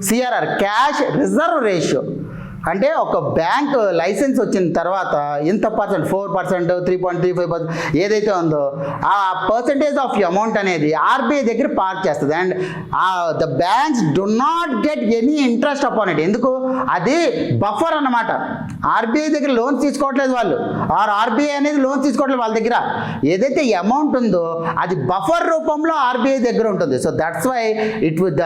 S1: సిఆర్ఆర్ క్యాష్ రిజర్వ్ రేషియో అంటే ఒక బ్యాంక్ లైసెన్స్ వచ్చిన తర్వాత ఎంత పర్సెంట్, 4%, 3.35% ఏదైతే ఉందో ఆ పర్సంటేజ్ ఆఫ్ అమౌంట్ అనేది ఆర్బీఐ దగ్గర పార్క్ చేస్తుంది. And the banks do not get any interest upon it. ఎందుకు? అది బఫర్ అన్నమాట. ఆర్బీఐ దగ్గర లోన్స్ తీసుకోవట్లేదు వాళ్ళు, ఆర్బీఐ అనేది లోన్స్ తీసుకోవట్లేదు వాళ్ళ దగ్గర. ఏదైతే అమౌంట్ ఉందో అది బఫర్ రూపంలో ఆర్బీఐ దగ్గర ఉంటుంది. So that's why the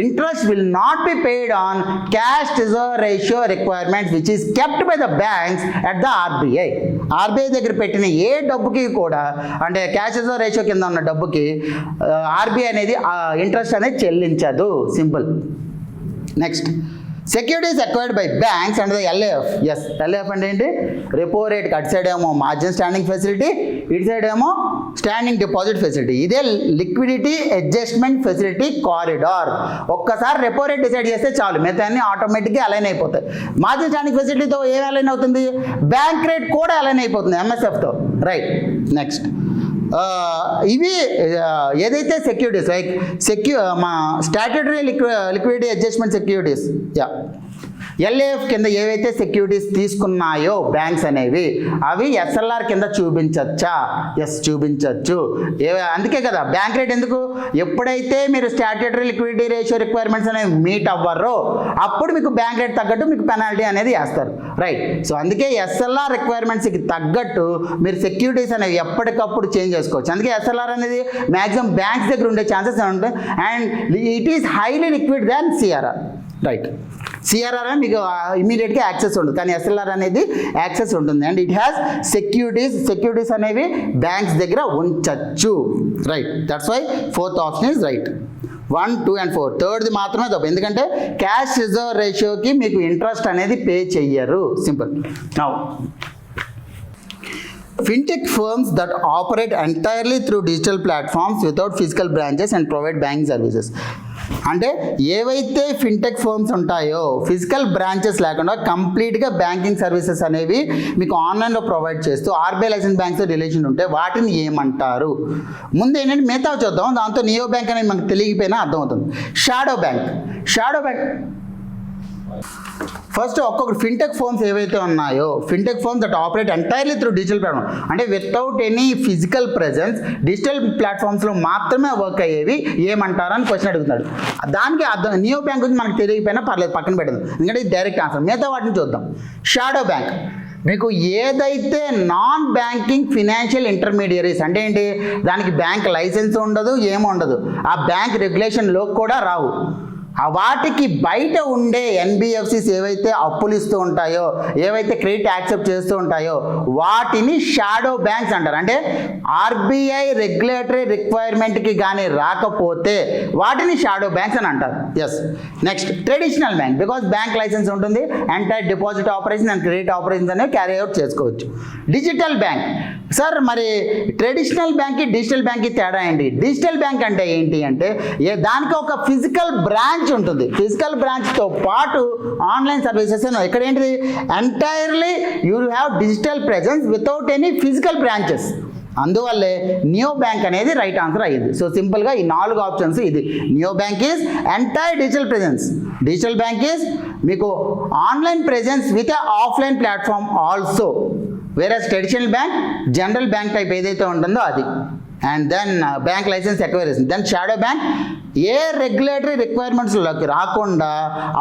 S1: interest will not be paid on cash reserve ratio requirements which is kept by the banks at the RBI. RBI దగ్గర పెట్టిన ఏ డబ్బుకి కూడా, అంటే క్యాష్ రిజర్వ్ రేషియో కింద ఉన్న డబ్బుకి ఆర్బీఐ అనేది ఇంట్రెస్ట్ అనేది చెల్లించదు. Simple. Next, securities acquired by banks and the LAF. Yes, LAF అంటే ఏంటి? Repo rate. అటు సైడ్ ఏమో మార్జిన్ స్టాండింగ్ ఫెసిలిటీ, ఇటు సైడ్ ఏమో స్టాండింగ్ డిపాజిట్ ఫెసిలిటీ. ఇదే లిక్విడిటీ అడ్జస్ట్మెంట్ ఫెసిలిటీ కారిడార్. ఒక్కసారి రెపో రేట్ డిసైడ్ చేస్తే చాలు, మిగతా అన్ని ఆటోమేటిక్గా అలైన్ అయిపోతాయి. మార్జిన్ స్టాండింగ్ ఫెసిలిటీతో ఏం అలైన్ అవుతుంది? బ్యాంక్ రేట్ కూడా అలైన్ అయిపోతుంది ఎంఎస్ఎఫ్తో. రైట్. నెక్స్ట్, ఇవి ఏదైతే సెక్యూరిటీస్ లైక్ మా స్టాట్యూటరీ లిక్విడిటీ అడ్జస్ట్మెంట్ సెక్యూరిటీస్, ఎల్ఏఎఫ్ కింద ఏవైతే సెక్యూరిటీస్ తీసుకున్నాయో బ్యాంక్స్ అనేవి, అవి ఎస్ఎల్ఆర్ కింద చూపించచ్చా? ఎస్, చూపించవచ్చు. అందుకే కదా బ్యాంక్ రేట్ ఎందుకు? ఎప్పుడైతే మీరు స్టాట్యూటరీ లిక్విడిటీ రేషియో రిక్వైర్మెంట్స్ అనేవి మీట్ అవ్వరో అప్పుడు మీకు బ్యాంక్ రేట్ తగ్గట్టు మీకు పెనాల్టీ అనేది వేస్తారు. రైట్. సో అందుకే ఎస్ఎల్ఆర్ రిక్వైర్మెంట్స్కి తగ్గట్టు మీరు సెక్యూరిటీస్ అనేవి ఎప్పటికప్పుడు చేంజ్ చేసుకోవచ్చు. అందుకే ఎస్ఎల్ఆర్ అనేది మ్యాక్సిమం బ్యాంక్స్ దగ్గర ఉండే ఛాన్సెస్ ఉంటాయి. And it is highly liquid than CRR. Right. CRR అని మీకు ఇమీడియట్గా యాక్సెస్ ఉంటుంది, కానీ ఎస్ఎల్ఆర్ అనేది యాక్సెస్ ఉంటుంది. అండ్ ఇట్ హ్యాస్ సెక్యూరిటీస్ అనేవి బ్యాంక్స్ దగ్గర ఉంచచ్చు. Right. That's why fourth option is right. 1, 2 and 4. థర్డ్ది మాత్రమే తప్పు, ఎందుకంటే క్యాష్ రిజర్వ్ రేషియోకి మీకు ఇంట్రెస్ట్ అనేది పే చెయ్యరు. Simple. Now, fintech firms that operate entirely through digital platforms without physical branches and provide banking services. అంటే ఏవైతే ఫిన్టెక్ ఫర్మ్స్ ఉంటాయో ఫిజికల్ బ్రాంచెస్ లేకుండా కంప్లీట్గా బ్యాంకింగ్ సర్వీసెస్ అనేవి మీకు ఆన్లైన్లో ప్రొవైడ్ చేస్తూ ఆర్బీఐ లైసెన్స్ బ్యాంక్స్తో రిలేషన్ ఉంటే వాటిని ఏమంటారు? ముందు ఏంటంటే మిగతా చూద్దాం, దాంతో నియో బ్యాంక్ అనేది మనకు తెలియకపోయినా అర్థమవుతుంది. Shadow bank. ఫస్ట్ ఒక్కొక్క ఫిన్టెక్ ఫర్మ్స్ ఏవైతే ఉన్నాయో, fintech firms that operate entirely through digital platform, అంటే without any physical presence digital ప్లాట్ఫామ్స్లో మాత్రమే వర్క్ అయ్యేవి ఏమంటారని క్వశ్చన్ అడుగుతున్నాడు. దానికి అర్థం నియో బ్యాంక్ గురించి మనకు తెలియకపోయినా పర్లేదు, పక్కన పెట్టదు, ఎందుకంటే ఇది డైరెక్ట్ ఆన్సర్. మిగతా వాటిని చూద్దాం. షాడో బ్యాంక్ మీకు ఏదైతే నాన్ బ్యాంకింగ్ ఫినాన్షియల్ ఇంటర్మీడియరీస్ అంటే ఏంటి? దానికి బ్యాంక్ లైసెన్స్ ఉండదు, ఏమీ ఉండదు, ఆ బ్యాంక్ రెగ్యులేషన్లో కూడా రావు. వాటికి బయట ఉండే ఎన్బిఎఫ్సిస్ ఏవైతే అప్పులు ఇస్తూ ఉంటాయో, ఏవైతే క్రెడిట్ యాక్సెప్ట్ చేస్తూ ఉంటాయో వాటిని షాడో బ్యాంక్స్ అంటారు. అంటే ఆర్బీఐ రెగ్యులేటరీ రిక్వైర్మెంట్కి కానీ రాకపోతే వాటిని షాడో బ్యాంక్స్ అని అంటారు. Yes. Next, traditional bank. Because bank license ఉంటుంది, entire deposit operation and credit operations అనేవి క్యారీ అవుట్ చేసుకోవచ్చు. Digital bank. సార్ మరి ట్రెడిషనల్ బ్యాంక్కి డిజిటల్ బ్యాంక్కి తేడా ఏంటి? డిజిటల్ బ్యాంక్ అంటే ఏంటి అంటే దానికి ఒక ఫిజికల్ బ్రాంచ్ ఉంటుంది. ఫిజికల్ బ్రాంచ్తో పాటు ఆన్లైన్ సర్వీసెస్ ఇక్కడ ఏంటిది? Entirely you have digital presence without any physical branches. అందువల్లే నియో బ్యాంక్ అనేది రైట్ ఆన్సర్ అయ్యింది. సో సింపుల్గా ఈ 4 ఆప్షన్స్ ఇది. Neo bank is entire digital presence. Digital bank is మీకు online presence with offline platform also. Whereas traditional bank general bank type ఏదైతే ఉంటుందో అది. And then bank license acquisition. Then shadow bank A regulatory రిక్వైర్మెంట్స్లోకి రాకుండా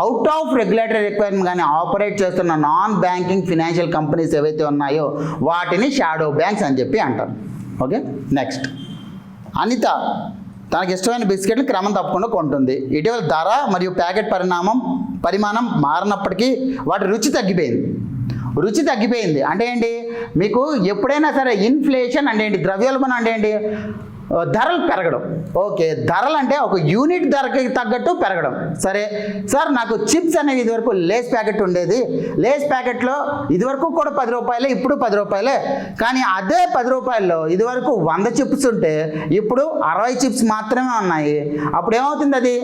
S1: అవుట్ ఆఫ్ రెగ్యులేటరీ రిక్వైర్మెంట్ కానీ ఆపరేట్ చేస్తున్న నాన్ బ్యాంకింగ్ ఫినాన్షియల్ కంపెనీస్ ఏవైతే ఉన్నాయో వాటిని షాడో బ్యాంక్స్ అని చెప్పి అంటారు. ఓకే. నెక్స్ట్, అనిత తనకి ఇష్టమైన బిస్కెట్లు క్రమం తప్పకుండా కొంటుంది. ఇటీవల ధర మరియు ప్యాకెట్ పరిమాణం మారినప్పటికీ వాటి రుచి తగ్గిపోయింది. అంటే ఏంటి? మీకు ఎప్పుడైనా సరే ఇన్ఫ్లేషన్ అంటే ఏంటి? ద్రవ్యోల్బణం అంటే ఏంటి? ధరలు పెరగడం. ఓకే, ధరలు అంటే ఒక యూనిట్ ధరకి తగ్గట్టు పెరగడం. సరే సార్, నాకు చిప్స్ అనేవి ఇదివరకు లేస్ ప్యాకెట్ ఉండేది, లేస్ ప్యాకెట్లో ఇదివరకు కూడా 10 రూపాయలే, ఇప్పుడు 10 రూపాయలే. కానీ అదే 10 రూపాయల్లో ఇదివరకు 100 చిప్స్ ఉంటే ఇప్పుడు 60 చిప్స్ మాత్రమే ఉన్నాయి. అప్పుడు ఏమవుతుంది? అది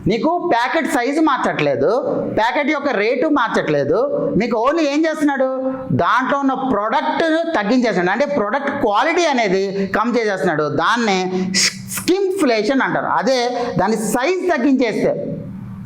S1: నీకు ప్యాకెట్ సైజు మార్చట్లేదు, ప్యాకెట్ యొక్క రేటు మార్చట్లేదు, మీకు ఓన్లీ ఏం చేస్తున్నాడు? దాంట్లో ఉన్న ప్రోడక్ట్ తగ్గించేస్తున్నాడు, అంటే ప్రోడక్ట్ క్వాలిటీ అనేది కమ్ చేసేస్తున్నాడు. దాన్నే స్కిమ్ఫ్లేషన్ అంటారు. అదే దాని సైజ్ తగ్గించేస్తే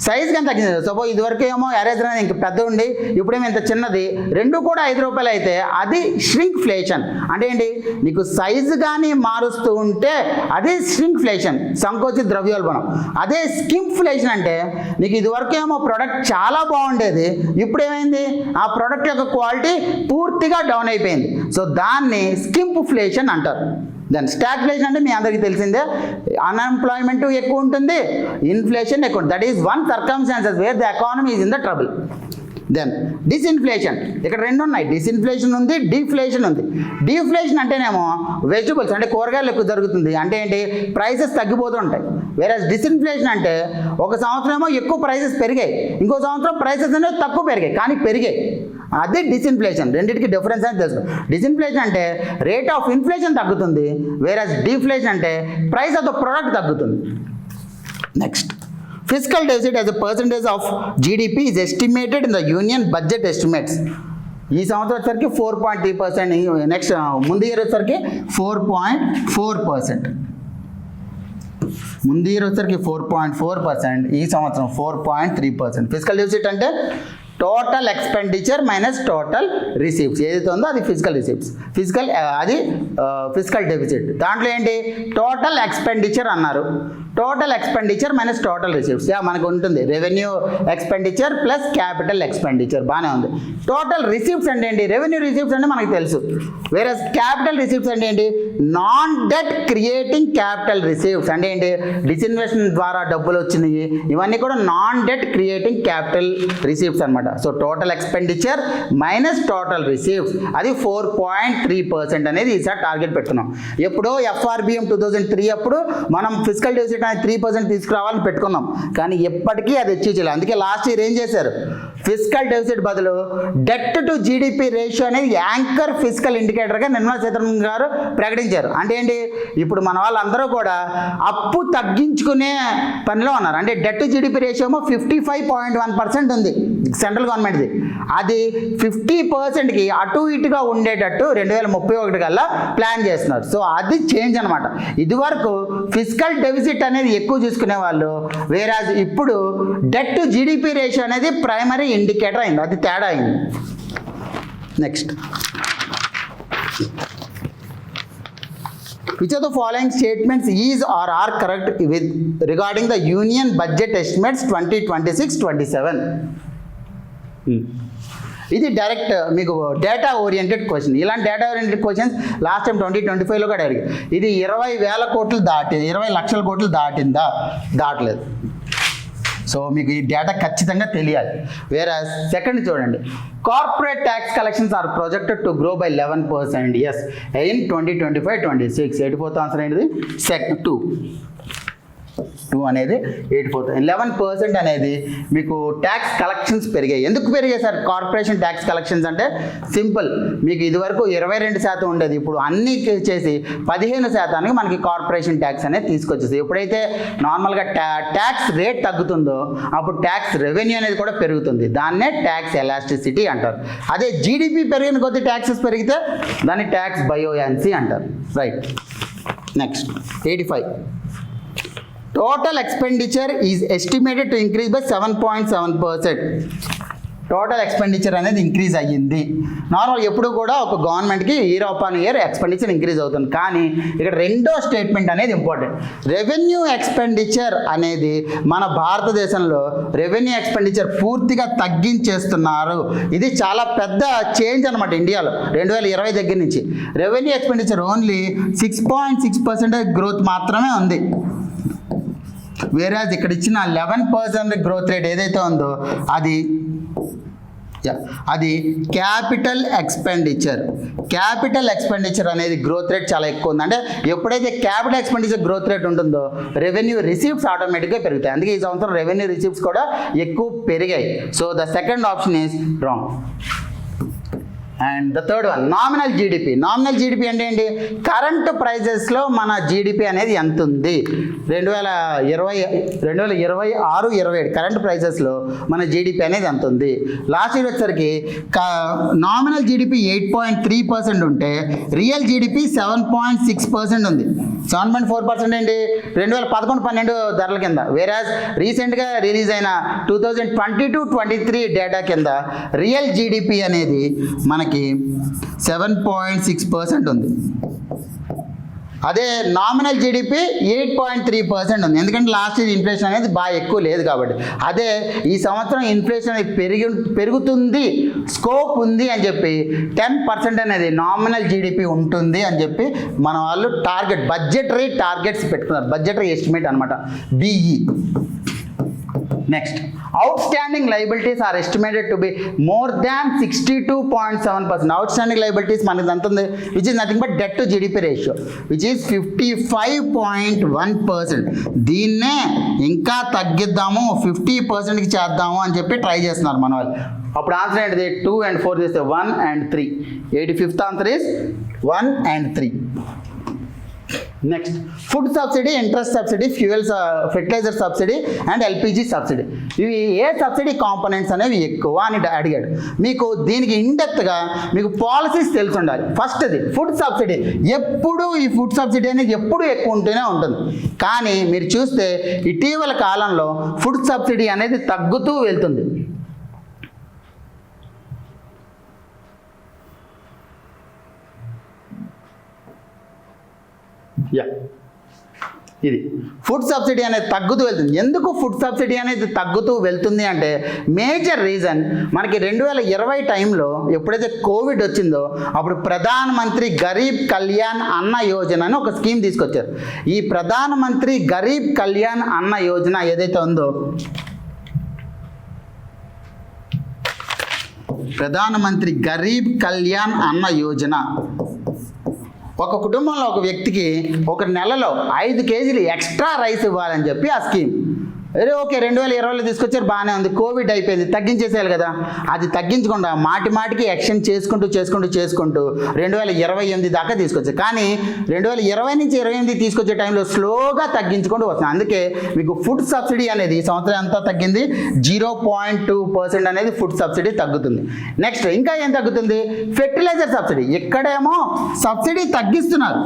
S1: సైజ్ కానీ తగ్గింది. సపోజ్ ఇదివరకు ఏమో ఎరేజర్ అనేది ఇంక పెద్ద ఉండి ఇప్పుడేమో ఇంత చిన్నది, రెండు కూడా 5 రూపాయలు అయితే అది ష్రింక్ఫ్లేషన్. అంటే ఏంటి, నీకు సైజు కానీ మారుస్తూ ఉంటే అది ష్రింక్ఫ్లేషన్, సంకోచిత ద్రవ్యోల్బణం. అదే స్కిమ్ఫ్లేషన్ అంటే నీకు ఇదివరకు ఏమో ప్రోడక్ట్ చాలా బాగుండేది, ఇప్పుడు ఏమైంది, ఆ ప్రోడక్ట్ యొక్క క్వాలిటీ పూర్తిగా డౌన్ అయిపోయింది. సో దాన్ని స్కిమ్ఫ్లేషన్ అంటారు. దెన్ స్టాగ్ఫ్లేషన్ అంటే మీ అందరికీ తెలిసిందే, అన్ఎంప్లాయ్మెంట్ ఎక్కువ ఉంటుంది, ఇన్ఫ్లేషన్ ఎక్కువ ఉంటుంది. That is one circumstances where the economy is in the trouble. Then disinflation, ఇక్కడ రెండు ఉన్నాయి, డిస్ఇన్ఫ్లేషన్ ఉంది, డీఫ్లేషన్ ఉంది. డీఫ్లేషన్ అంటేనేమో వెజిటబుల్స్ అంటే కూరగాయలు ఎక్కువ జరుగుతుంది, అంటే ఏంటి, ప్రైసెస్ తగ్గిపోతూ ఉంటాయి. వేరే డిస్ఇన్ఫ్లేషన్ అంటే ఒక సంవత్సరం ఏమో ఎక్కువ ప్రైసెస్ పెరిగాయి, ఇంకో సంవత్సరం ప్రైసెస్ అనేవి తక్కువ పెరిగాయి కానీ పెరిగాయి. అదే డిస్ఇన్ఫ్లేషన్. రెండింటికి డిఫరెన్స్ అని తెలుసు. డిస్ఇన్ఫ్లేషన్ అంటే రేట్ ఆఫ్ ఇన్ఫ్లేషన్ తగ్గుతుంది, వేరే డీఫ్లేషన్ అంటే ప్రైస్ ఆఫ్ ద ప్రోడక్ట్ తగ్గుతుంది. Next, fiscal deficit as a percentage of GDP is estimated in the union budget estimates. ఈ సంవత్సరం వచ్చేసరికి 4.3%, నెక్స్ట్ ముందు ఇయర్ వచ్చేసరికి 4.4%, ముందు ఇయర్ వచ్చేసరికి 4.4%, ఈ సంవత్సరం 4.3%. ఫిజికల్ డెఫిసిట్ అంటే total expenditure minus total receipts ఏదైతే ఉందో అది ఫిజికల్ రిసీప్ట్స్, అది ఫిజికల్ డెఫిసిట్. దాంట్లో ఏంటి, టోటల్ ఎక్స్పెండిచర్ అన్నారు, total expenditure minus total receipts. మనకు ఉంటుంది revenue expenditure plus capital expenditure, బాగానే ఉంది. టోటల్ రిసీప్ట్స్ అంటే ఏంటి, రెవెన్యూ రిసీప్ట్స్ అంటే మనకు తెలుసు, వేరే క్యాపిటల్ రిసీప్ట్స్ అంటే ఏంటి, non debt creating capital receipts అంటే ఏంటి, డిస్ఇన్వెస్ట్మెంట్ ద్వారా డబ్బులు వచ్చినాయి, ఇవన్నీ కూడా non debt creating capital receipts అనమాట. So total expenditure minus total receipts అది 4.3% అనేది ఈసారి టార్గెట్ పెట్టుకున్నాం. ఎప్పుడో FRBM 2003 అప్పుడు మనం ఫిజికల్ డెఫిసిట్ అనేది 3% తీసుకురావాలని పెట్టుకున్నాం, కానీ ఎప్పటికీ అది అచీవ్ చేయలేదు. అందుకే లాస్ట్ ఇయర్ ఏం చేశారు, ఫిజికల్ డెఫిసిట్ బదులు డెట్ టు జీడిపి రేషియో అనేది యాంకర్ ఫిజికల్ ఇండికేటర్గా నిర్మలా సీతారామన్ గారు ప్రకటించారు. అంటే ఏంటి, ఇప్పుడు మన వాళ్ళందరూ కూడా అప్పు తగ్గించుకునే పనిలో ఉన్నారు. అంటే డెట్ టు జీడిపి రేషియో ఏమో 55.1% ఉంది సెంట్రల్ గవర్నమెంట్ది, అది 50%కి అటు ఇటుగా ఉండేటట్టు 2031 కల్లా ప్లాన్ చేస్తున్నారు. సో అది చేంజ్ అనమాట. ఇదివరకు ఫిజికల్ డెఫిసిట్ అనేది ఎక్కువ చూసుకునే వాళ్ళు, వేరే ఇప్పుడు డెట్ టు జీడిపి రేషియో అనేది ప్రైమరీ ఇండికేటర్ అయింది, అది తేడా అయింది. Next, which of the following statements is or are correct with regarding the union budget estimates 2026-27? ఇది డైరెక్ట్ మీకు డేటా ఓరియంటెడ్ క్వశ్చన్. ఇలాంటి data oriented questions last time 2025లో కూడా అడిగారు. ఇది 20,000 కోట్లు దాటింది, 20 లక్షల కోట్లు దాటిందా, దాటలేదు. సో మీకు ఈ డేటా ఖచ్చితంగా తెలియాలి. వేరే సెకండ్ చూడండి, corporate tax collections are projected to grow by 11%. Yes, in 2025-26. 84th answer ఏంటిది, సెకండ్ 2 అనేది 84th. 11% అనేది మీకు ట్యాక్స్ కలెక్షన్స్ పెరిగాయి. ఎందుకు పెరిగాయి సార్ కార్పొరేషన్ ట్యాక్స్ కలెక్షన్స్ అంటే సింపుల్, మీకు ఇదివరకు 22% ఉండేది, ఇప్పుడు అన్ని చేసి 15% మనకి కార్పొరేషన్ ట్యాక్స్ అనేది తీసుకొచ్చేసి, ఎప్పుడైతే నార్మల్గా ట్యాక్స్ రేట్ తగ్గుతుందో అప్పుడు ట్యాక్స్ రెవెన్యూ అనేది కూడా పెరుగుతుంది, దాన్నే ట్యాక్స్ ఎలాస్టిసిటీ అంటారు. అదే జీడిపి పెరిగిన కొద్ది ట్యాక్సెస్ పెరిగితే దాన్ని ట్యాక్స్ బయోయాన్సీ అంటారు. Right. Next 85. Total expenditure is estimated to increase by 7.7%. Total expenditure అనేది ఇంక్రీజ్ అయ్యింది. నార్మల్ ఎప్పుడు కూడా ఒక గవర్నమెంట్కి year on year expenditure increase అవుతుంది, కానీ ఇక్కడ రెండో స్టేట్మెంట్ అనేది ఇంపార్టెంట్. రెవెన్యూ ఎక్స్పెండిచర్ అనేది మన భారతదేశంలో రెవెన్యూ ఎక్స్పెండిచర్ పూర్తిగా తగ్గించేస్తున్నారు. ఇది చాలా పెద్ద చేంజ్ అనమాట ఇండియాలో 2020 దగ్గర నుంచి. రెవెన్యూ ఎక్స్పెండిచర్ ఓన్లీ 6.6% గ్రోత్ మాత్రమే ఉంది. వేరేజ్ ఇక్కడ ఇచ్చిన 11% గ్రోత్ రేట్ ఏదైతే ఉందో అది క్యాపిటల్ ఎక్స్పెండిచర్ అనేది గ్రోత్ రేట్ చాలా ఎక్కువ ఉంది. అంటే ఎప్పుడైతే క్యాపిటల్ ఎక్స్పెండిచర్ గ్రోత్ రేట్ ఉంటుందో రెవెన్యూ రిసీప్ట్స్ ఆటోమేటిక్గా పెరుగుతాయి. అందుకే ఈ సంవత్సరం రెవెన్యూ రిసీప్ట్స్ కూడా ఎక్కువ పెరిగాయి. So the second option is wrong. And the third one nominal GDP. Nominal GDP అంటే ఏంటి? కరెంట్ ప్రైజెస్లో మన జీడిపి అనేది ఎంత ఉంది 2026-27 కరెంట్ ప్రైజెస్లో మన జీడిపి అనేది ఎంత ఉంది. లాస్ట్ ఇయర్ వచ్చేసరికి నామినల్ జీడిపి 8.3% ఉంటే రియల్ జీడిపి 7.6% ఉంది. 7.4% ఏంటి? 2011-12 ధరల కింద. వేరాజ్ రీసెంట్గా రిలీజ్ అయిన 2022-23 డేటా కింద రియల్ జీడిపి అనేది మనకి 7.6% ఉంది. అదే నామినల్ జీడిపి 8.3% ఉంది. ఎందుకంటే లాస్ట్ ఇయర్ ఇన్ఫ్లేషన్ అనేది బాగా ఎక్కువ లేదు కాబట్టి. అదే ఈ సంవత్సరం ఇన్ఫ్లేషన్ అనేది పెరుగుతుంది, స్కోప్ ఉంది అని చెప్పి 10% అనేది నామినల్ జీడిపి ఉంటుంది అని చెప్పి మన వాళ్ళు బడ్జెటరీ టార్గెట్స్ పెట్టుకున్నారు. బడ్జెటరీ ఎస్టిమేట్ అనమాట, BE. Next, outstanding liabilities are estimated to be more than 62.7%. outstanding liabilities మనకి ఎంత ఉంది, which is nothing but debt to GDP ratio, which is 55.1%. దీన్నే ఇంకా తగ్గిద్దాము, 50%కి చేద్దాము అని చెప్పి ట్రై చేస్తున్నారు మన వాళ్ళు. అప్పుడు ఆన్సర్ ఏంటిది? 2 and 4 చేస్తే 1 and 3. 85th ఆన్సర్ is 1 and 3. Next, food subsidy, interest subsidy, fuel fertiliser subsidy and LPG subsidy. ఇవి ఏ సబ్సిడీ కాంపోనెంట్స్ అనేవి ఎక్కువ అని అడిగాడు. మీకు దీనికి ఇండెప్త్గా మీకు పాలసీస్ తెలిసి ఉండాలి. ఫస్ట్ది ఫుడ్ సబ్సిడీ. ఎప్పుడు ఈ ఫుడ్ సబ్సిడీ అనేది ఎప్పుడు ఎక్కువ ఉంటూనే ఉంటుంది. కానీ మీరు చూస్తే ఇటీవల కాలంలో ఫుడ్ సబ్సిడీ అనేది తగ్గుతూ వెళ్తుంది. ఇది ఫుడ్ సబ్సిడీ అనేది తగ్గుతూ వెళ్తుంది. ఎందుకు ఫుడ్ సబ్సిడీ అనేది తగ్గుతూ వెళ్తుంది అంటే మేజర్ రీజన్ మనకి 2020 టైంలో ఎప్పుడైతే కోవిడ్ వచ్చిందో అప్పుడు ప్రధానమంత్రి గరీబ్ కళ్యాణ్ అన్న యోజన అని ఒక స్కీమ్ తీసుకొచ్చారు. ఈ ప్రధానమంత్రి గరీబ్ కళ్యాణ్ అన్న యోజన ఏదైతే ఉందో, ప్రధానమంత్రి గరీబ్ కళ్యాణ్ అన్న యోజన ఒక కుటుంబంలో ఒక వ్యక్తికి ఒక నెలలో 5 కేజీలు ఎక్స్ట్రా రైస్ ఇవ్వాలని చెప్పి ఆ స్కీమ్. అరే ఓకే, 2020లో తీసుకొచ్చారు, బాగానే ఉంది. కోవిడ్ అయిపోయింది, తగ్గించేసేయాలి కదా. అది తగ్గించకుండా మాటికి ఎక్స్టెండ్ చేసుకుంటూ 2028 దాకా తీసుకొచ్చారు. కానీ 2020 నుంచి 2028 తీసుకొచ్చే టైంలో స్లోగా తగ్గించుకుంటూ వస్తుంది. అందుకే మీకు ఫుడ్ సబ్సిడీ అనేది ఈ సంవత్సరం ఎంత తగ్గింది? 0.2% అనేది ఫుడ్ సబ్సిడీ తగ్గుతుంది. నెక్స్ట్ ఇంకా ఏం తగ్గుతుంది? Fertiliser subsidy. ఇక్కడేమో సబ్సిడీ తగ్గిస్తున్నారు,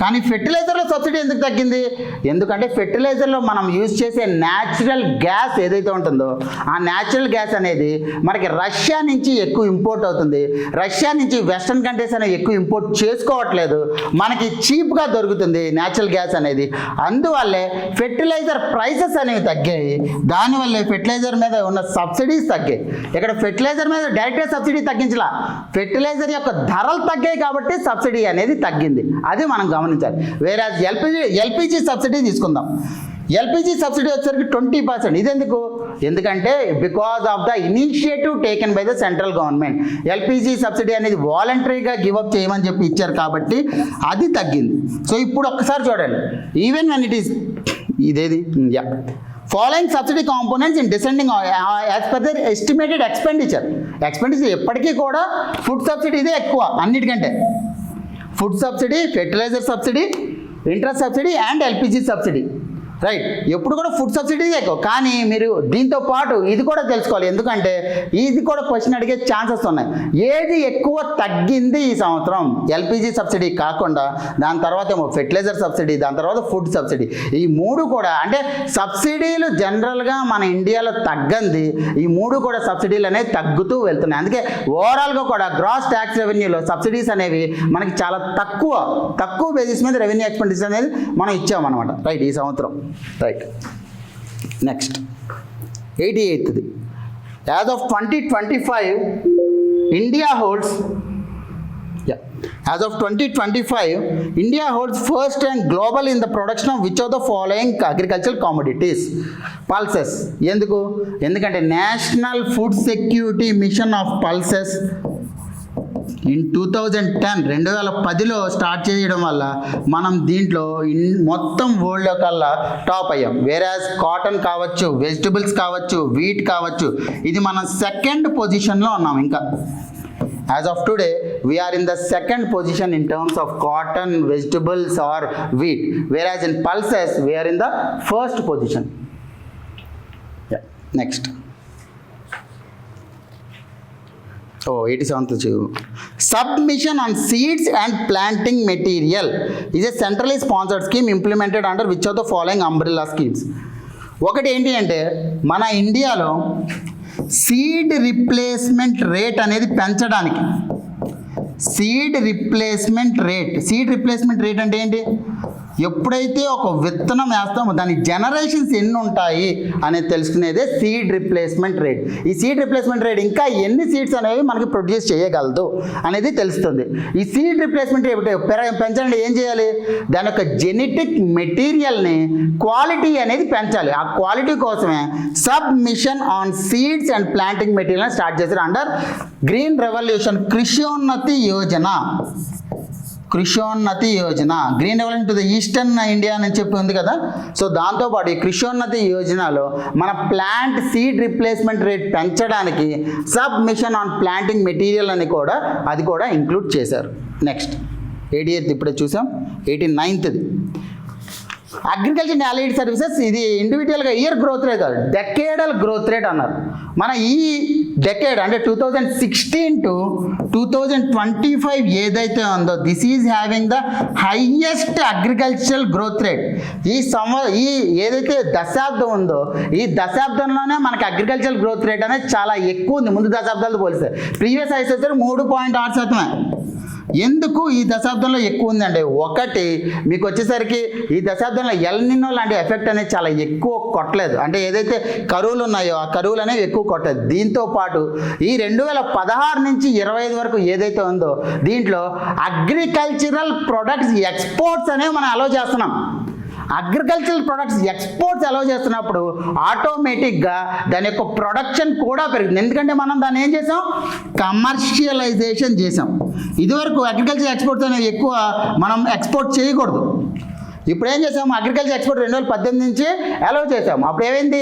S1: కానీ ఫెర్టిలైజర్లో సబ్సిడీ ఎందుకు తగ్గింది? ఎందుకంటే ఫెర్టిలైజర్లో మనం యూజ్ చేసే న్యాచురల్ గ్యాస్ ఏదైతే ఉంటుందో ఆ న్యాచురల్ గ్యాస్ అనేది మనకి రష్యా నుంచి ఎక్కువ ఇంపోర్ట్ అవుతుంది. రష్యా నుంచి వెస్ట్రన్ కంట్రీస్ అనేవి ఎక్కువ ఇంపోర్ట్ చేసుకోవట్లేదు, మనకి చీప్గా దొరుకుతుంది న్యాచురల్ గ్యాస్ అనేది. అందువల్లే ఫెర్టిలైజర్ ప్రైసెస్ అనేవి తగ్గాయి. దానివల్లే ఫెర్టిలైజర్ మీద ఉన్న సబ్సిడీస్ తగ్గాయి. ఇక్కడ ఫెర్టిలైజర్ మీద డైరెక్ట్గా సబ్సిడీ తగ్గించలా, ఫెర్టిలైజర్ యొక్క ధరలు తగ్గాయి కాబట్టి సబ్సిడీ అనేది తగ్గింది. అది మనం గమనించాలి. వేరే ఎల్పిజి సబ్సిడీ తీసుకుందాం. ఎల్పిజి సబ్సిడీ వచ్చేసరికి 20%. ఇదెందుకు? ఎందుకంటే because of the initiative taken by the central government. LPG subsidy అనేది వాలంటరీగా గివప్ చేయమని చెప్పి ఇచ్చారు కాబట్టి అది తగ్గింది. సో ఇప్పుడు ఒక్కసారి చూడండి, ఈవెన్ వెన్ ఇట్ ఈస్ ఇదేది following subsidy components in descending as per the estimated expenditure ఎప్పటికీ కూడా ఫుడ్ సబ్సిడీ ఇదే ఎక్కువ అన్నిటికంటే. Food subsidy, fertiliser subsidy, interest subsidy and LPG subsidy. Right, ఎప్పుడు కూడా ఫుడ్ సబ్సిడీ ఎక్కువ. కానీ మీరు దీంతో పాటు ఇది కూడా తెలుసుకోవాలి, ఎందుకంటే ఇది కూడా క్వశ్చన్ అడిగే ఛాన్సెస్ ఉన్నాయి. ఏది ఎక్కువ తగ్గింది ఈ సంవత్సరం? ఎల్పిజి సబ్సిడీ కాకుండా దాని తర్వాత ఏమో ఫెర్టిలైజర్ సబ్సిడీ, దాని తర్వాత ఫుడ్ సబ్సిడీ. ఈ మూడు కూడా అంటే సబ్సిడీలు జనరల్గా మన ఇండియాలో తగ్గంది. ఈ మూడు కూడా సబ్సిడీలు అనేవి తగ్గుతూ వెళ్తున్నాయి. అందుకే ఓవరాల్గా కూడా గ్రాస్ ట్యాక్స్ రెవెన్యూలో సబ్సిడీస్ అనేవి మనకి చాలా తక్కువ బేసిస్ మీద రెవెన్యూ ఎక్స్పెండిచర్ అనేది మనం ఇచ్చామన్నమాట. రైట్, ఈ సంవత్సరం. Right, next 88th. As of 2025, India holds first and global in the production of which of the following agricultural commodities? Pulses. ఎందుకంటే national food security mission of pulses in 2010లో స్టార్ట్ చేయడం వల్ల మనం దీంట్లో మొత్తం వరల్డ్లో కల్లా టాప్ అయ్యాం. వేరేస్ కాటన్ కావచ్చు, వెజిటబుల్స్ కావచ్చు, వీట్ కావచ్చు, ఇది మనం 2nd పొజిషన్లో ఉన్నాం. ఇంకా As of today, we are in the second position in terms of cotton, vegetables or wheat, whereas in pulses, we are in the first position. Yeah, next. Oh, 87th. Submission on seeds and planting material is a centrally sponsored scheme implemented under which of the following umbrella schemes? ఒకటి ఏంటి అంటే మన ఇండియాలో సీడ్ రిప్లేస్మెంట్ రేట్ అనేది పెంచడానికి సీడ్ రిప్లేస్మెంట్ రేట్ అంటే ఏంటి? ఎప్పుడైతే ఒక విత్తనం వేస్తామో దాని జనరేషన్స్ ఎన్ని ఉంటాయి అనేది తెలుసుకునేదే సీడ్ రిప్లేస్మెంట్ రేట్. ఈ సీడ్ రిప్లేస్మెంట్ రేట్ ఇంకా ఎన్ని సీడ్స్ అనేవి మనకి ప్రొడ్యూస్ చేయగలదు అనేది తెలుస్తుంది. ఈ సీడ్ రిప్లేస్మెంట్ రేట్ పెంచాలంటే ఏం చేయాలి? దాని యొక్క జెనెటిక్ మెటీరియల్ని క్వాలిటీ అనేది పెంచాలి. ఆ క్వాలిటీ కోసమే submission on seeds and planting material start చేశారు under green revolution Krishonnati Yojana. Green revolution to the eastern India అని చెప్పి ఉంది కదా. సో దాంతోపాటు ఈ కృషోన్నతి యోజనలో మన ప్లాంట్ సీడ్ రిప్లేస్మెంట్ రేట్ పెంచడానికి సబ్మిషన్ ఆన్ ప్లాంటింగ్ మెటీరియల్ అని కూడా అది కూడా ఇంక్లూడ్ చేశారు. నెక్స్ట్ 88th ఇప్పుడే చూసాం. 89th agriculture and allied services. ఇది ఇండివిజువల్గా ఇయర్ గ్రోత్ రేట్ కాదు, డెకేడల్ గ్రోత్ రేట్ అన్నారు. మన ఈ డెకేడ్ అంటే 2016 to 2025 ఏదైతే ఉందో this is having the highest agricultural growth rate. ఈ ఏదైతే దశాబ్దం ఉందో ఈ దశాబ్దంలోనే మనకి అగ్రికల్చరల్ గ్రోత్ రేట్ అనేది చాలా ఎక్కువ ఉంది ముందు దశాబ్దాలతో పోలిస్తే. ప్రీవియస్ హైస్ వచ్చారు 3.8%. ఎందుకు ఈ దశాబ్దంలో ఎక్కువ ఉందంటే, ఒకటి మీకు వచ్చేసరికి ఈ దశాబ్దంలో ఎల్ నినో లాంటి ఎఫెక్ట్ అనేది చాలా ఎక్కువ కొట్టలేదు. అంటే ఏదైతే కరువులు ఉన్నాయో ఆ కరువులు అనేవి ఎక్కువ కొట్టలేదు. దీంతో పాటు ఈ 2016 నుంచి 25 వరకు ఏదైతే ఉందో దీంట్లో అగ్రికల్చరల్ ప్రొడక్ట్స్ ఎక్స్పోర్ట్స్ అనేవి మనం అలౌ చేస్తున్నాం. అగ్రికల్చరల్ ప్రొడక్ట్స్ ఎక్స్పోర్ట్స్ అలౌ చేస్తున్నప్పుడు ఆటోమేటిక్గా దాని యొక్క ప్రొడక్షన్ కూడా పెరుగుతుంది. ఎందుకంటే మనం దాన్ని ఏం చేసాం? కమర్షియలైజేషన్ చేసాం. ఇదివరకు అగ్రికల్చర్ ఎక్స్పోర్ట్స్ అనేవి ఎక్కువ మనం ఎక్స్పోర్ట్ చేయకూడదు. ఇప్పుడు ఏం చేసాము? అగ్రికల్చర్ ఎక్స్పోర్ట్ 2018 నుంచి అలౌ చేసాము. అప్పుడు ఏమైంది?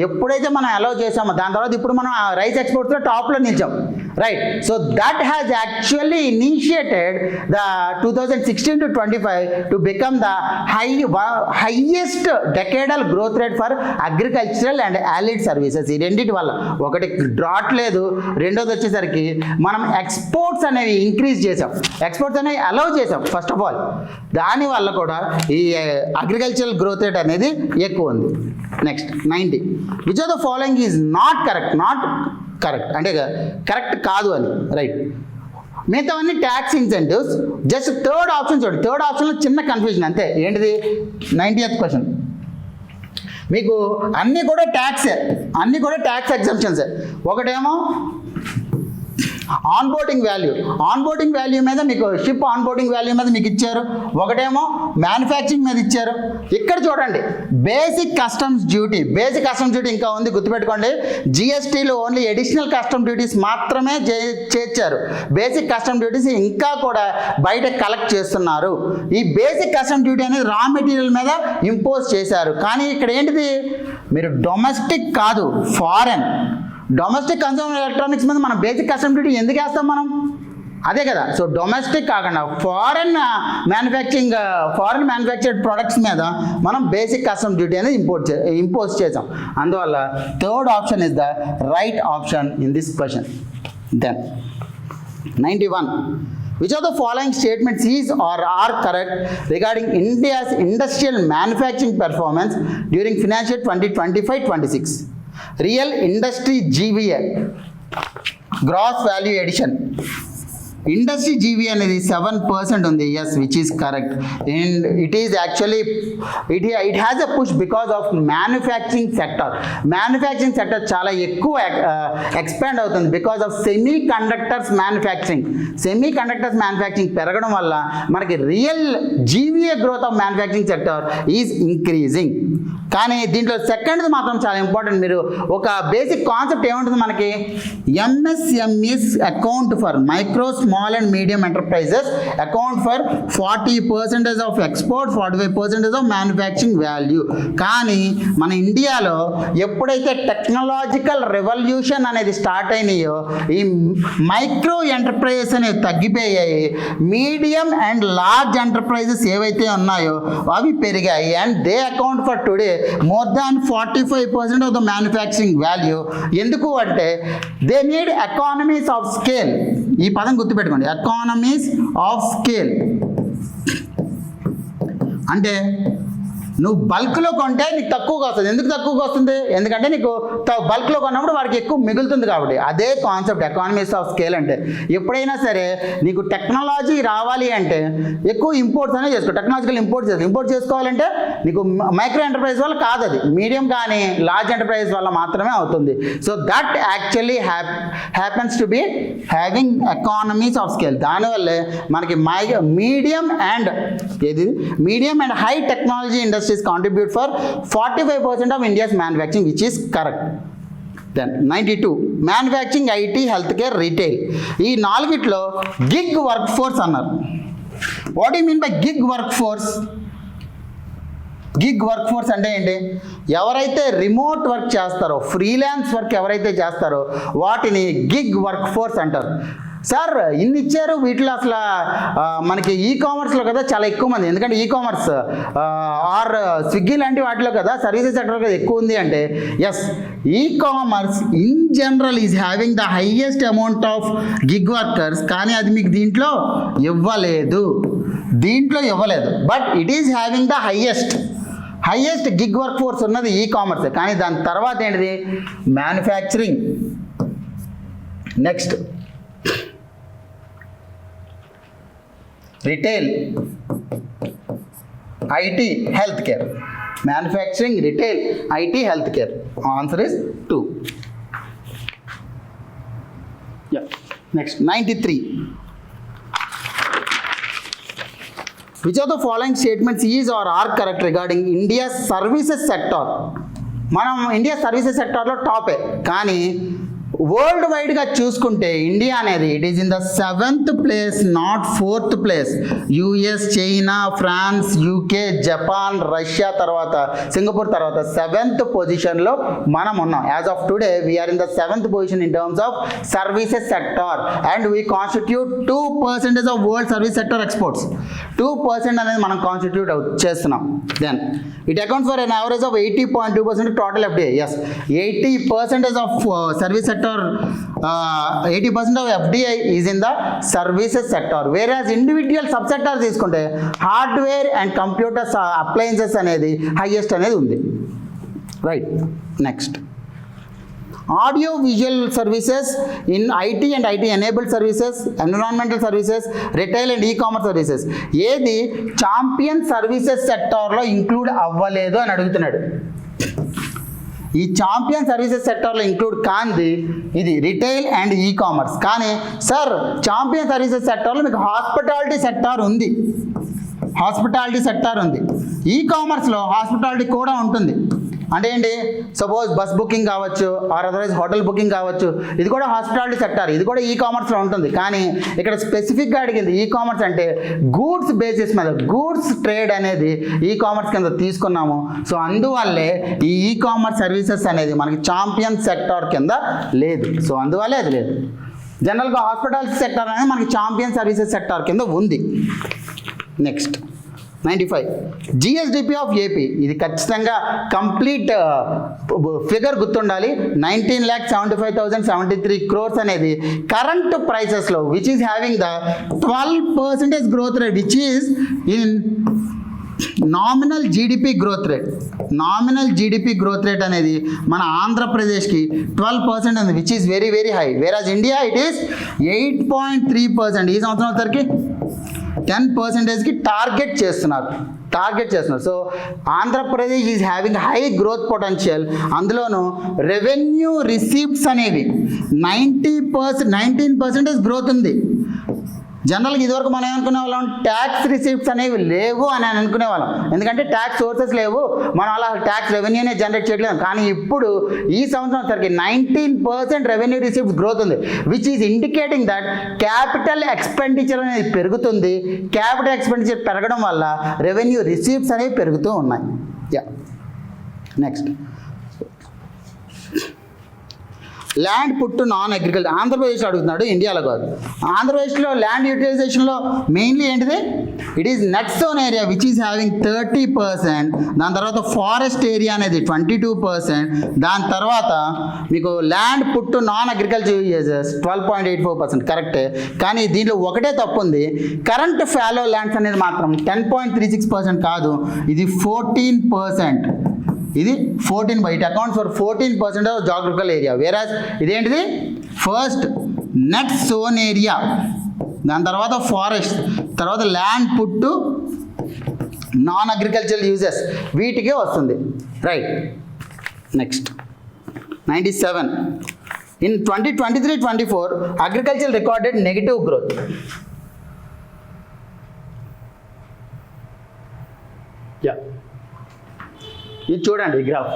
S1: ఎప్పుడైతే మనం అలౌ చేసామో దాని తర్వాత ఇప్పుడు మనం రైస్ ఎక్స్పోర్ట్స్లో టాప్లో నిలిచాం, right? So that has actually initiated the 2016 to 25 to become the highest decadal growth rate for agricultural and allied services. ఈ రెండింటి వల్ల ఒకటి డ్రాట్ లేదు, రెండోది వచ్చేసరికి మనం ఎక్స్పోర్ట్స్ అనేవి ఇంక్రీజ్ చేసాం, ఎక్స్పోర్ట్స్ అనేవి అలౌ చేసాం ఫస్ట్ ఆఫ్ ఆల్. దానివల్ల కూడా ఈ అగ్రికల్చరల్ గ్రోత్ రేట్ అనేది ఎక్కువ ఉంది. Next 90. Which of the following is not correct అంటే కరెక్ట్ కాదు అని, రైట్? మిగతావన్నీ tax incentives. Just third option చూడండి. థర్డ్ ఆప్షన్లో చిన్న కన్ఫ్యూజన్ అంతే. ఏంటిది? 90th question. మీకు అన్నీ కూడా ట్యాక్స్ ఎగ్జంప్షన్సే. ఒకటేమో ఆన్బోర్డింగ్ వాల్యూ మీద మీకు షిప్ ఆన్బోర్డింగ్ వాల్యూ మీద మీకు ఇచ్చారు. ఒకటేమో మ్యానుఫ్యాక్చరింగ్ మీద ఇచ్చారు. ఇక్కడ చూడండి బేసిక్ కస్టమ్స్ డ్యూటీ ఇంకా ఉంది, గుర్తుపెట్టుకోండి. జిఎస్టీలో ఓన్లీ అడిషనల్ కస్టమ్ డ్యూటీస్ మాత్రమే చేర్చారు. బేసిక్ కస్టమ్ డ్యూటీస్ ఇంకా కూడా బయట కలెక్ట్ చేస్తున్నారు. ఈ బేసిక్ కస్టమ్ డ్యూటీ అనేది రా మెటీరియల్ మీద ఇంపోజ్ చేశారు. కానీ ఇక్కడ ఏంటిది? మీరు డొమెస్టిక్ కాదు, ఫారెన్. డొమెస్టిక్ కన్స్యూమర్ ఎలక్ట్రానిక్స్ మీద మనం బేసిక్ కస్టమ్ డ్యూటీ ఎందుకు వేస్తాం మనం? అదే కదా. సో డొమెస్టిక్ కాకుండా ఫారెన్ మ్యానుఫ్యాక్చర్డ్ ప్రొడక్ట్స్ మీద మనం బేసిక్ కస్టమ్ డ్యూటీ అనేది ఇంపోజ్ చేసాం. అందువల్ల third option is the right option in this question. Then 91. Which of the following statements is or are correct regarding India's industrial manufacturing performance during financial 2025-26? Real industry GVA, gross value addition. Industry GV అనేది 7% ఉంది. Yes, which is correct. And it is actually it has a push because of manufacturing sector చాలా ఎక్కువ ఎక్స్పాండ్ అవుతుంది because of semiconductors manufacturing పెరగడం వల్ల మనకి real GVA growth of manufacturing sector is increasing. కానీ దీంట్లో సెకండ్ మాత్రం చాలా ఇంపార్టెంట్. మీరు ఒక బేసిక్ కాన్సెప్ట్ ఏముంటుంది మనకి? MSMEs account for micro small small and medium enterprises account for 40% of export, 45% of manufacturing value. కానీ మన ఇండియాలో ఎప్పుడైతే టెక్నాలజికల్ రెవల్యూషన్ అనేది స్టార్ట్ అయినాయో ఈ మైక్రో ఎంటర్ప్రైజెస్ అనేవి తగ్గిపోయాయి. మీడియం అండ్ లార్జ్ ఎంటర్ప్రైజెస్ ఏవైతే ఉన్నాయో అవి పెరిగాయి. And they account for today more than 45% of the manufacturing value. ఎందుకు అంటే they need economies of scale. ఈ పదం గుర్తుపెట్టుకోండి, ఎకానమీస్ ఆఫ్ స్కేల్. అంటే నువ్వు బల్క్లో కొంటే నీకు తక్కువగా వస్తుంది. ఎందుకు తక్కువగా వస్తుంది? ఎందుకంటే నీకు బల్క్లో కొన్నప్పుడు వాడికి ఎక్కువ మిగులుతుంది కాబట్టి. అదే కాన్సెప్ట్ ఎకానమీస్ ఆఫ్ స్కేల్ అంటే. ఎప్పుడైనా సరే నీకు టెక్నాలజీ రావాలి అంటే ఎక్కువ ఇంపోర్ట్స్ అనేది చేసుకో, టెక్నాలజికల్ ఇంపోర్ట్ చేసుకోవాలంటే నీకు మైక్రో ఎంటర్ప్రైజ్ వల్ల కాదు, అది మీడియం కానీ లార్జ్ ఎంటర్ప్రైజ్ వల్ల మాత్రమే అవుతుంది. So that actually happens to be having economies of scale. దానివల్లే మనకి medium and high technology industry contribute for 45% of India's manufacturing, which is correct. Then 92 manufacturing, IT, healthcare, retail. ఈ నాలుగిట్లో గిగ్ వర్క్ ఫోర్స్ అన్నారు. What you mean by gig work force? Gig work force అంటే ఏంటి? ఎవరైతే రిమోట్ వర్క్ చేస్తారో, ఫ్రీలాన్స్ వర్క్ ఎవరైతే చేస్తారో వాటిని గిగ్ వర్క్ ఫోర్స్ అంటారు. సార్ ఇన్ని ఇచ్చారు, వీటిలో అసలు మనకి ఈ కామర్స్లో కదా చాలా ఎక్కువ మంది, ఎందుకంటే ఈ కామర్స్ ఆర్ స్విగ్గీ లాంటి వాటిలో కదా సర్వీసెస్ సెక్టర్ కదా ఎక్కువ ఉంది అంటే yes, e-commerce in general is having the highest amount of gig workers. కానీ అది మీకు దీంట్లో ఇవ్వలేదు, but it is having the highest gig work force ఉన్నది ఈ కామర్సే. కానీ దాని తర్వాత ఏంటిది? Manufacturing. Next retail, IT, health care. Manufacturing, retail, IT, health care. Answer is 2. Yeah. Next 93. Which of the following statements is or are correct regarding India's services sector? మనం ఇండియా సర్వీసెస్ సెక్టార్లో టాపే, కానీ వరల్డ్ వైడ్గా చూసుకుంటే ఇండియా అనేది it is in the 7th place, not 4th place. US, China, France, UK, Japan, Russia తర్వాత సింగపూర్ తర్వాత 7th పొజిషన్లో మనం ఉన్నాం. As of today we are in the 7th position in terms of services sector and we constitute 2% of world service sector exports. 2% అనేది మనం కాన్స్టిట్యూట్ చేస్తున్నాం. Then it accounts for an average of 80.2% total FDI. Yes, 80% of service sector, 80% of FDI is in the services sector. Whereas individual subsector తీసుకుంటే హార్డ్వేర్ అండ్ కంప్యూటర్స్ అప్లయన్సెస్ అనేది హైయెస్ట్ అనేది ఉంది. Right. Next audio visual services in IT and IT enabled services, environmental services, retail and e-commerce services ఏది ఛాంపియన్ సర్వీసెస్ సెక్టార్లో ఇంక్లూడ్ అవ్వలేదు అని అడుగుతున్నాడు. ఈ ఛాంపియన్ సర్వీసెస్ సెక్టార్లో ఇంక్లూడ్ కాంది ఇది రిటైల్ అండ్ ఈ-కామర్స్. కానీ సార్ ఛాంపియన్ సర్వీసెస్ సెక్టార్లో మీకు హాస్పిటాలిటీ సెక్టార్ ఉంది, ఈ-కామర్స్లో హాస్పిటాలిటీ కూడా ఉంటుంది. అంటే ఏంటి? సపోజ్ బస్ బుకింగ్ కావచ్చు, ఆర్ అదర్వైజ్ హోటల్ బుకింగ్ కావచ్చు, ఇది కూడా హాస్పిటాలిటీ సెక్టార్, ఇది కూడా ఈ-కామర్స్లో ఉంటుంది. కానీ ఇక్కడ స్పెసిఫిక్గా అడిగింది ఈ-కామర్స్ అంటే గూడ్స్ బేసిస్ మీద, గూడ్స్ ట్రేడ్ అనేది ఈ-కామర్స్ కింద తీసుకున్నాము. సో అందువల్లే ఈ ఈ-కామర్స్ సర్వీసెస్ అనేది మనకి ఛాంపియన్ సెక్టార్ కింద లేదు. సో అందువల్లే అది లేదు. జనరల్గా హాస్పిటాలిటీ సెక్టార్ అనేది మనకి ఛాంపియన్ సర్వీసెస్ సెక్టార్ కింద ఉంది. Next 95 GSDP of AP. ఇది ఖచ్చితంగా కంప్లీట్ ఫిగర్ గుర్తుండాలి. 19,75,073 crores అనేది కరెంట్ ప్రైసెస్లో which is having the 12% growth rate, which is in nominal GDP growth rate అనేది మన ఆంధ్రప్రదేశ్కి 12% ఉంది, which is very very high. Whereas India it is 8.3%. ఈ సంవత్సరం వచ్చరికి 10%కి టార్గెట్ చేస్తున్నారు. So Andhra Pradesh is having high growth potential. అందులోనూ రెవెన్యూ రిసీప్ట్స్ అనేవి 19% గ్రోత్ ఉంది. జనరల్గా ఇదివరకు మనం ఏమనుకునే వాళ్ళం, ట్యాక్స్ రిసీప్ట్స్ అనేవి లేవు అని అనుకునే వాళ్ళం, ఎందుకంటే ట్యాక్స్ సోర్సెస్ లేవు, మనం అలా ట్యాక్స్ రెవెన్యూనే జనరేట్ చేయట్లేదు. కానీ ఇప్పుడు ఈ సంవత్సరం సరికి 19% రెవెన్యూ రిసీప్ట్స్ గ్రోత్ ఉంది, which is indicating that capital expenditure అనేది పెరుగుతుంది. క్యాపిటల్ ఎక్స్పెండిచర్ పెరగడం వల్ల రెవెన్యూ రిసీప్ట్స్ అనేవి పెరుగుతూ ఉన్నాయి. Next, land put to non agriculture. Andhra Pradesh అడుగుతున్నాడు, ఇండియాలో కాదు. ఆంధ్రప్రదేశ్లో ల్యాండ్ యూటిలైజేషన్లో మెయిన్లీ ఏంటిది, it is net sown area which is having 30%. దాని తర్వాత ఫారెస్ట్ ఏరియా అనేది 22%. దాని తర్వాత మీకు land put to non agriculture uses 12.84%. కరెక్టే, కానీ దీంట్లో ఒకటే తప్పు ఉంది. కరెంట్ ఫ్యాలో ల్యాండ్స్ అనేది మాత్రం 10.36% కాదు, ఇది 14%. ఇది 14, it accounts for 14% of geographical area. Whereas ఇదేంటిది, ఫస్ట్ నెట్ జోన్ ఏరియా, దాని తర్వాత ఫారెస్ట్, తర్వాత land put to non agricultural uses, వీటికే వస్తుంది. Right. Next 97. In 2023-24 agriculture recorded negative growth. ఇది చూడండి గ్రాఫ్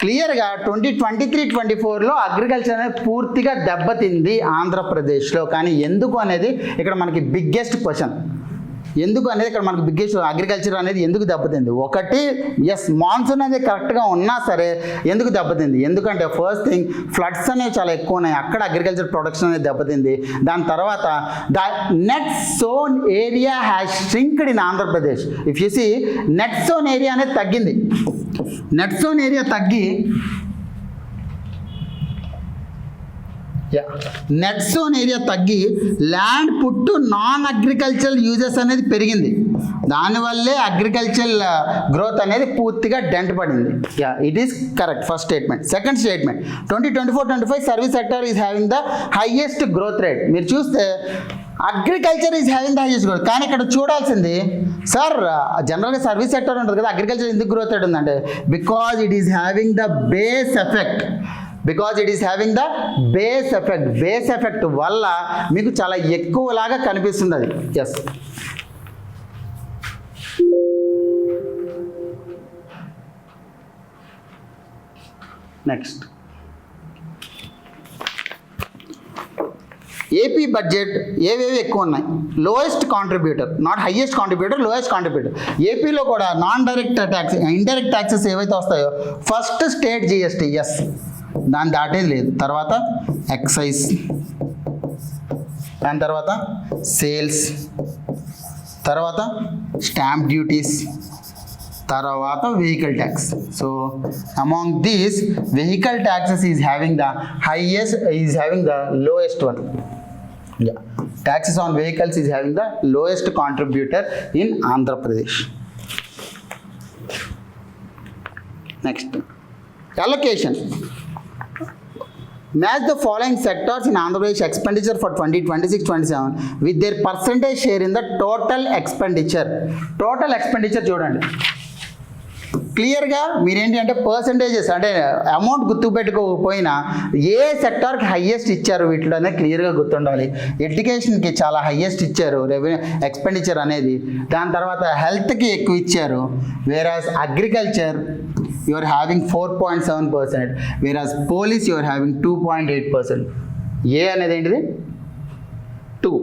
S1: క్లియర్గా. 2023-24లో అగ్రికల్చర్ అనేది పూర్తిగా దెబ్బతింది ఆంధ్రప్రదేశ్లో. కానీ ఎందుకు అనేది ఇక్కడ మనకి బిగ్గెస్ట్ క్వశ్చన్. ఎందుకు అనేది ఇక్కడ మనకు బిగ్గెస్ట్, అగ్రికల్చర్ అనేది ఎందుకు దెబ్బతింది? ఒకటి, ఎస్ మాన్సూన్ అనేది కరెక్ట్గా ఉన్నా సరే ఎందుకు దెబ్బతింది? ఎందుకంటే ఫస్ట్ థింగ్, ఫ్లడ్స్ అనేవి చాలా ఎక్కువ ఉన్నాయి, అక్కడ అగ్రికల్చర్ ప్రొడక్షన్ అనేది దెబ్బతింది. దాని తర్వాత the net sown area has ష్రింక్డ్ in Andhra Pradesh. If you see, net sown area అనేది తగ్గింది. నెట్ జోన్ ఏరియా తగ్గి నెట్ జోన్ ఏరియా తగ్గి land put to non agricultural uses అనేది పెరిగింది. దానివల్లే అగ్రికల్చర్ గ్రోత్ అనేది పూర్తిగా డెంట్ పడింది. It is correct first statement. Second statement, 2024-25 service sector is having the highest growth rate. మీరు చూస్తే agriculture is having the highest growth. కానీ ఇక్కడ చూడాల్సింది, సార్ జనరల్గా సర్వీస్ సెక్టర్ ఉంటుంది కదా, అగ్రికల్చర్ ఎందుకు గ్రోత్ రేట్ ఉందంటే because it is having the base effect. Because it is having the base effect. Base effect వల్ల మీకు చాలా ఎక్కువలాగా కనిపిస్తుంది అది. ఎస్. నెక్స్ట్, ఏపీ బడ్జెట్ ఏవేవి ఎక్కువ ఉన్నాయి? Lowest contributor, not highest contributor, lowest contributor. ఏపీలో కూడా non direct tax, indirect taxes ఏవైతే వస్తాయో, ఫస్ట్ స్టేట్ జిఎస్టీ, ఎస్ దాన్ని దాటేది లేదు. తర్వాత ఎక్సైజ్, దాని తర్వాత సేల్స్, తర్వాత స్టాంప్ డ్యూటీస్, తర్వాత vehicle tax. So among these vehicle taxes is having the highest, is having the lowest one. Taxes on vehicles is having the lowest contributor in Andhra Pradesh. Next, allocation. Match the following sectors in Andhra Pradesh expenditure for 2026-27 with their percentage share in the total expenditure. Total expenditure చూడండి. క్లియర్గా మీరేంటి అంటే పర్సంటేజెస్, అంటే అమౌంట్ గుర్తుపెట్టుకోకపోయినా ఏ సెక్టార్కి హయ్యెస్ట్ ఇచ్చారు వీటిలోనే క్లియర్గా గుర్తుండాలి. ఎడ్యుకేషన్కి చాలా హయ్యెస్ట్ ఇచ్చారు రెవెన్యూ ఎక్స్పెండిచర్ అనేది. దాని తర్వాత హెల్త్కి ఎక్కువ ఇచ్చారు. వేరాజ్ agriculture you are having 4.7%, whereas police you are having 2.8%. ఏ అనేది ఏంటిది 2,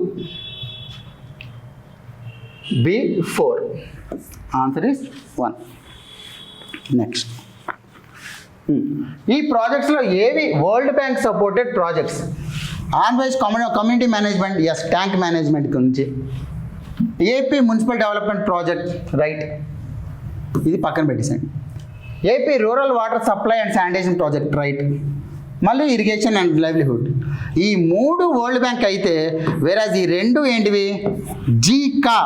S1: B 4. Answer is 1. నెక్స్ట్, ఈ ప్రాజెక్ట్స్లో ఏవి world bank supported projects? Andhra Pradesh community management, yes tank management గురించి. AP municipal development project, right, ఇది పక్కన పెట్టేసండి. AP rural water supply and sanitation project, right. మళ్ళీ ఇరిగేషన్ అండ్ లైవ్లీహుడ్. ఈ 3 వరల్డ్ బ్యాంక్ అయితే, వేరాజ్ ఈ 2 ఏంటివి? జీకా,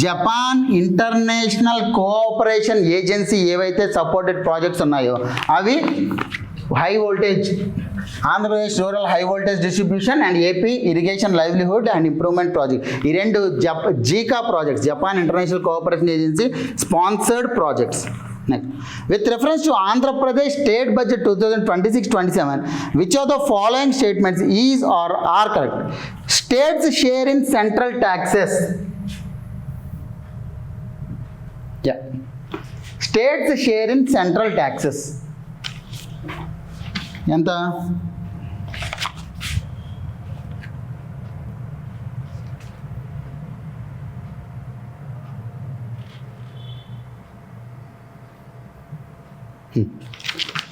S1: జపాన్ ఇంటర్నేషనల్ కోఆపరేషన్ ఏజెన్సీ ఏవైతే సపోర్టెడ్ ప్రాజెక్ట్స్ ఉన్నాయో అవి high voltage, Andhra Pradesh rural high voltage distribution and AP irrigation livelihood and improvement project. ఈ 2 జీకా projects, Japan international cooperation agency sponsored projects. Next, with reference to Andhra Pradesh state budget 2026-27, which of the following statements is or are correct? States share in central taxes. Yeah. States share in central taxes. ఎంత?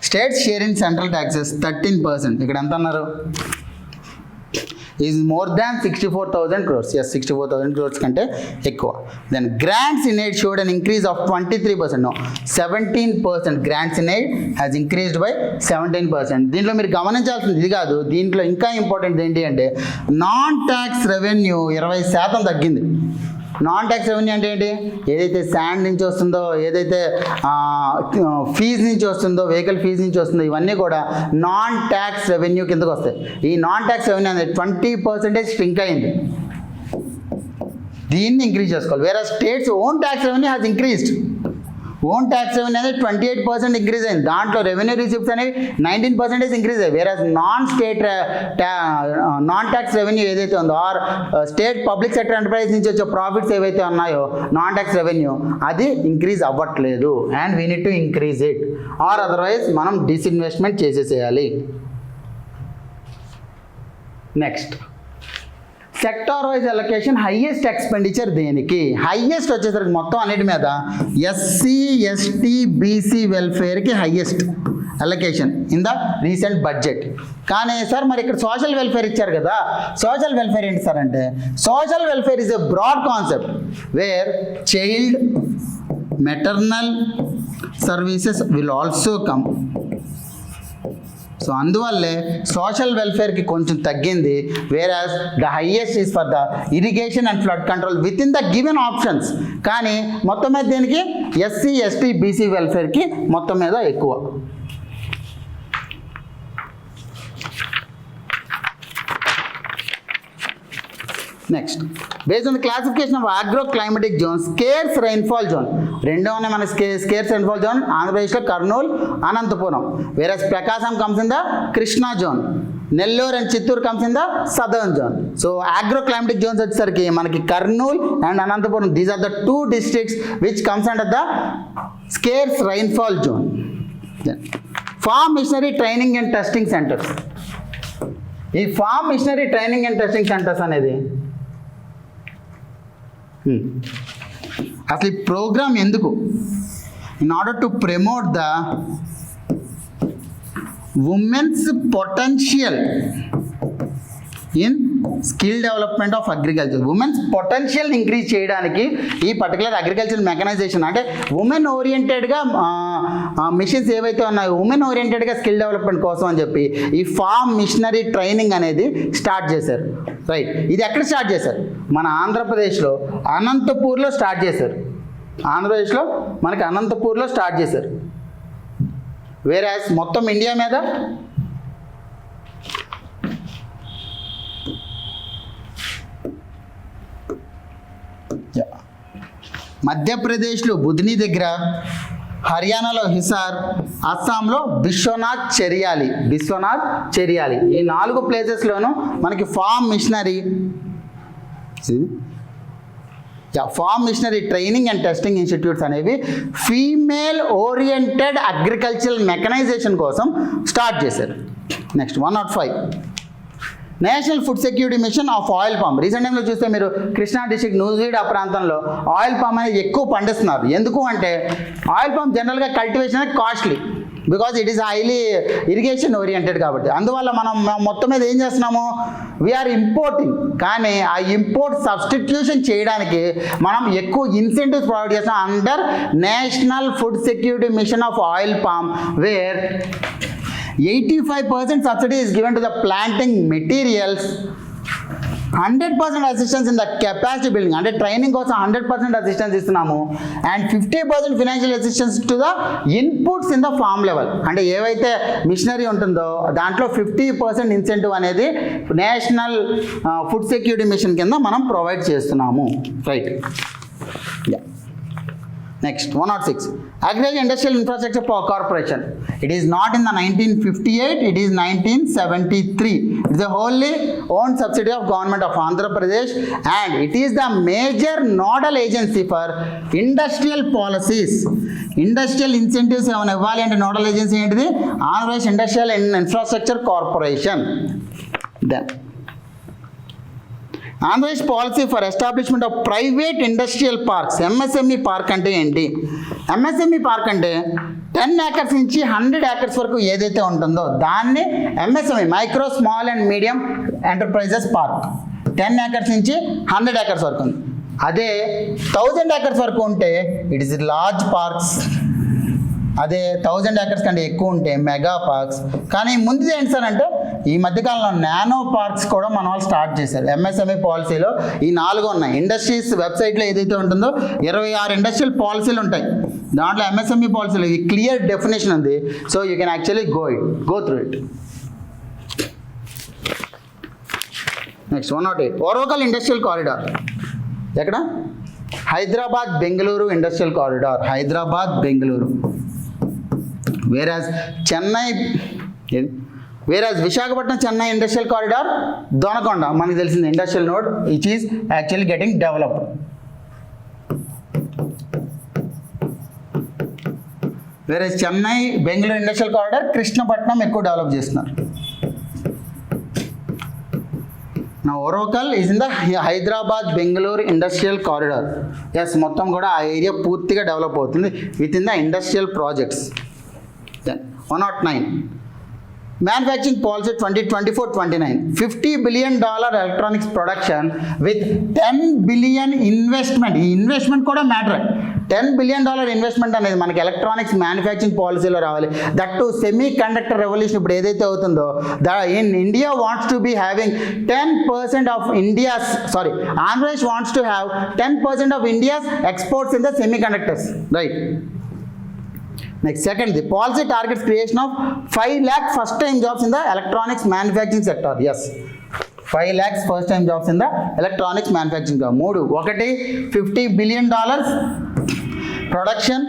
S1: States share in central taxes 13%. ఇక్కడ ఎంత అన్నారు? Is more than 64,000 crores. Yes, 64,000 crores కంటే ఎక్కువ. Then grants in aid showed an increase of 23%. No, 17%. Grants in aid has increased by 17%. దీంట్లో మీరు గమనించాల్సింది ఇది కాదు, దీంట్లో ఇంకా ఇంపార్టెంట్ ఏంటి అంటే నాన్ ట్యాక్స్ రెవెన్యూ 20% తగ్గింది. నాన్ ట్యాక్స్ రెవెన్యూ అంటే ఏంటి? ఏదైతే శాండ్ నుంచి వస్తుందో, ఏదైతే ఫీజు నుంచి వస్తుందో, వెహికల్ ఫీజు నుంచి వస్తుందో, ఇవన్నీ కూడా నాన్ ట్యాక్స్ రెవెన్యూ కిందకు వస్తాయి. ఈ నాన్ ట్యాక్స్ రెవెన్యూ అనేది 20% స్ట్రింక్ అయింది. దీన్ని ఇంక్రీజ్ చేసుకోవాలి. వేరే states own tax revenue has increased. Own tax revenue అనేది 28% ఇంక్రీజ్ అయింది. దాంట్లో రెవెన్యూ రిసిప్ట్స్ అనేవి 19% ఇంక్రీజ్ అయ్యాయి. వేరే నాన్ ట్యాక్స్ రెవెన్యూ ఏదైతే ఉందో, or state public sector enterprise నుంచి వచ్చే ప్రాఫిట్స్ ఏవైతే ఉన్నాయో నాన్ ట్యాక్స్ రెవెన్యూ, అది ఇంక్రీజ్ అవ్వట్లేదు. And we need to increase it, or otherwise మనం డిస్ఇన్వెస్ట్మెంట్ చేసేసేయాలి. Next, sector wise allocation highest expenditure దేనికి? హైయెస్ట్ వచ్చేసరికి మొత్తం అన్నిటి మీద ఎస్సీ ఎస్టీ బీసీ వెల్ఫేర్కి highest allocation in the recent budget. కానీ సార్ మరి ఇక్కడ సోషల్ వెల్ఫేర్ ఇచ్చారు కదా, సోషల్ వెల్ఫేర్ ఏంటి సార్ అంటే, social welfare is a broad concept where child maternal services will also come. So అందువల్లే సోషల్ వెల్ఫేర్కి కొంచెం తగ్గింది. Whereas the highest is for the irrigation and flood control within the given options. కానీ మొత్తం మీద దేనికి? ఎస్సీ ఎస్టీ బీసీ వెల్ఫేర్కి మొత్తం మీద ఎక్కువ. Next, based on the classification of agro climatic zone, scares rainfall zone రెండో ఉన్నాయి మన. స్కేర్స్ రైన్ఫాల్ జోన్ ఆంధ్రప్రదేశ్లో కర్నూలు, అనంతపురం. వేరే Prakasam comes in the Krishna zone, Nellore and Chittoor comes in the southern zone. So agro climatic zones వచ్చేసరికి మనకి Kurnool and Anantapur, these are the 2 districts which comes under the scarce rainfall zone. Then farm machinery training and testing centers. ఈ farm machinery training and testing centres అనేది అసలు ఈ ప్రోగ్రామ్ ఎందుకు? In order to promote the women's potential in skill development of agriculture. Women's potential increase చేయడానికి ఈ పర్టికులర్ అగ్రికల్చర్ మెకనైజేషన్, అంటే ఉమెన్ ఓరియంటెడ్గా మిషన్స్ ఏవైతే ఉన్నాయో ఉమెన్ ఓరియంటెడ్గా స్కిల్ డెవలప్మెంట్ కోసం అని చెప్పి ఈ ఫార్మ్ మిషనరీ ట్రైనింగ్ అనేది స్టార్ట్ చేశారు. రైట్, ఇది ఎక్కడ స్టార్ట్ చేశారు? మన ఆంధ్రప్రదేశ్లో అనంతపూర్లో స్టార్ట్ చేశారు. ఆంధ్రప్రదేశ్లో మనకి అనంతపూర్లో స్టార్ట్ చేశారు. వేరాజ్ మొత్తం ఇండియా మీద మధ్యప్రదేశ్లో బుధ్ని దగ్గర, హర్యానాలో హిసార్, అస్సాంలో బిశ్వనాథ్ చెరియాలి. ఈ 4 ప్లేసెస్లోనూ మనకి farm machinery training and testing institutes అనేవి ఫీమేల్ ఓరియంటెడ్ అగ్రికల్చరల్ మెకనైజేషన్ కోసం స్టార్ట్ చేశారు. Next 105 national food security mission of oil palm. Recent టైంలో చూస్తే మీరు కృష్ణా డిస్ట్రిక్ట్ నూజివీడ్ ఆ ప్రాంతంలో ఆయిల్ పామ్ అనేది ఎక్కువ పండిస్తున్నారు. ఎందుకు అంటే ఆయిల్ పామ్ జనరల్గా కల్టివేషన్ అనేది costly, because it is highly irrigation oriented కాబట్టి. అందువల్ల మనం మొత్తం మీద ఏం చేస్తున్నాము, వీఆర్ ఇంపోర్టింగ్. కానీ ఆ ఇంపోర్ట్ సబ్స్టిట్యూషన్ చేయడానికి మనం ఎక్కువ ఇన్సెంటివ్స్ ప్రొవైడ్ చేస్తున్నాం under national food security mission of oil palm, where 85% subsidy is given to the planting materials, 100% assistance in the capacity building, అంటే ట్రైనింగ్ కోసం 100% అసిస్టెన్స్ ఇస్తున్నాము, అండ్ 50% financial assistance to the inputs in the farm level. అంటే ఏవైతే మిషనరీ ఉంటుందో దాంట్లో 50% ఇన్సెంటివ్ అనేది నేషనల్ ఫుడ్ సెక్యూరిటీ మిషన్ కింద మనం ప్రొవైడ్ చేస్తున్నాము. Right, Next, 106. Agriculture Industrial Infrastructure Corporation. It is not in the 1958, it is 1973. It is a wholly owned subsidiary of government of Andhra Pradesh and it is the major nodal agency for industrial policies. Industrial incentives ఏమైనా ఇవ్వాలి అంటే నోడల్ ఏజెన్సీ ఏంటిది? Andhra Pradesh industrial infrastructure corporation. Then Andhra Pradesh policy for establishment of private industrial parks. MSME park అంటే ఏంటి? ఎంఎస్ఎంఈ పార్క్ అంటే 10 acres నుంచి 100 acres వరకు ఏదైతే ఉంటుందో దాన్ని MSME, micro small and medium enterprises park. 10 acres నుంచి 100 acres వరకు ఉంది. అదే 1000 acres వరకు ఉంటే ఇట్ ఈస్ లార్జ్ పార్క్స్. అదే 1000 acres కంటే ఎక్కువ ఉంటే మెగా పార్క్స్. కానీ ముందు ఏంటి సార్ అంటే ఈ మధ్యకాలంలో నానో పార్క్స్ కూడా మన వాళ్ళు స్టార్ట్ చేశారు. ఎంఎస్ఎంఈ పాలసీలో ఈ 4 ఉన్నాయి. ఇండస్ట్రీస్ వెబ్సైట్లో ఏదైతే ఉంటుందో 26 ఇండస్ట్రియల్ పాలసీలు ఉంటాయి. దాంట్లో ఎంఎస్ఎంఈ పాలసీలో ఈ క్లియర్ డెఫినేషన్ ఉంది. So you can actually go through it. Next 108. Orvakal industrial corridor. ఎక్కడ? Hyderabad Bengaluru industrial corridor. Hyderabad Bengaluru. Whereas Visakhapatnam Chennai industrial corridor Donakonda మనకు తెలిసింది industrial node which is actually getting developed. వేరే చెన్నై బెంగళూరు ఇండస్ట్రియల్ కారిడార్ కృష్ణపట్నం ఎక్కువ డెవలప్ చేస్తున్నారు. నా Orvakal is in the Hyderabad Bengaluru industrial corridor. Yes, మొత్తం కూడా ఆ ఏరియా పూర్తిగా డెవలప్ అవుతుంది within the industrial projects. Then 109. Manufacturing policy 2024-29. $50 billion electronics production with $10 billion investment. ఈ ఇన్వెస్ట్మెంట్ కూడా మ్యాటర్. $10 billion ఇన్వెస్ట్మెంట్ అనేది మనకి ఎలక్ట్రానిక్స్ మ్యానుఫ్యాక్చరింగ్ పాలసీలో రావాలి. That to semiconductor revolution ఇప్పుడు ఏదైతే అవుతుందో in India wants to be having 10% of India's Andhra Pradesh wants to have 10% of India's exports in the semiconductors. Right. Next, second, the policy targets creation of 5 lakh first time jobs in the electronics manufacturing sector. Yes, 5 lakhs first time jobs in the electronics manufacturing job. 3 ఒకటి $50 billion production,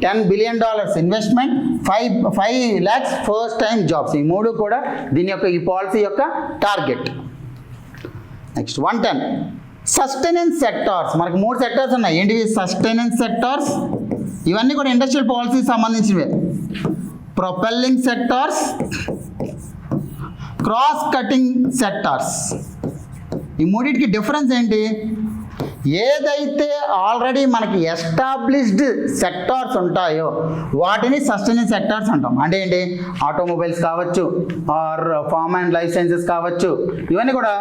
S1: $10 billion investment, 5 lakhs first time jobs. ఈ 3 కూడా దీని యొక్క ఈ పాలసీ యొక్క టార్గెట్. నెక్స్ట్ 110. Sustenance sectors. మనకు 3 సెక్టార్స్ ఉన్నాయి. ఏంటివి? సస్టైనెన్స్ సెక్టార్స్ ఇవన్నీ కూడా ఇండస్ట్రియల్ పాలసీ సంబంధించినవే. Propelling sectors, cross cutting sectors. ఈ మూడింటికి డిఫరెన్స్ ఏంటి? ఏదైతే ఆల్రెడీ మనకి ఎస్టాబ్లిష్డ్ సెక్టార్స్ ఉంటాయో వాటిని సస్టైనింగ్ సెక్టార్స్ అంటాం. అంటే ఏంటి? ఆటోమొబైల్స్ కావచ్చు, or pharma and life sciences కావచ్చు, ఇవన్నీ కూడా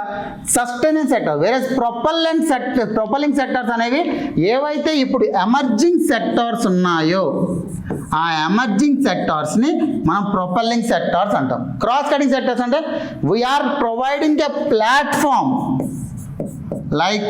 S1: సస్టైనింగ్ సెక్టార్. వేరే ప్రొపెల్లింగ్ సెక్టార్స్ అనేవి ఏవైతే ఇప్పుడు ఎమర్జింగ్ సెక్టార్స్ ఉన్నాయో ఆ ఎమర్జింగ్ సెక్టార్స్ని మనం ప్రొపెల్లింగ్ సెక్టార్స్ అంటాం. క్రాస్ కటింగ్ సెక్టార్స్ అంటే we are providing a platform like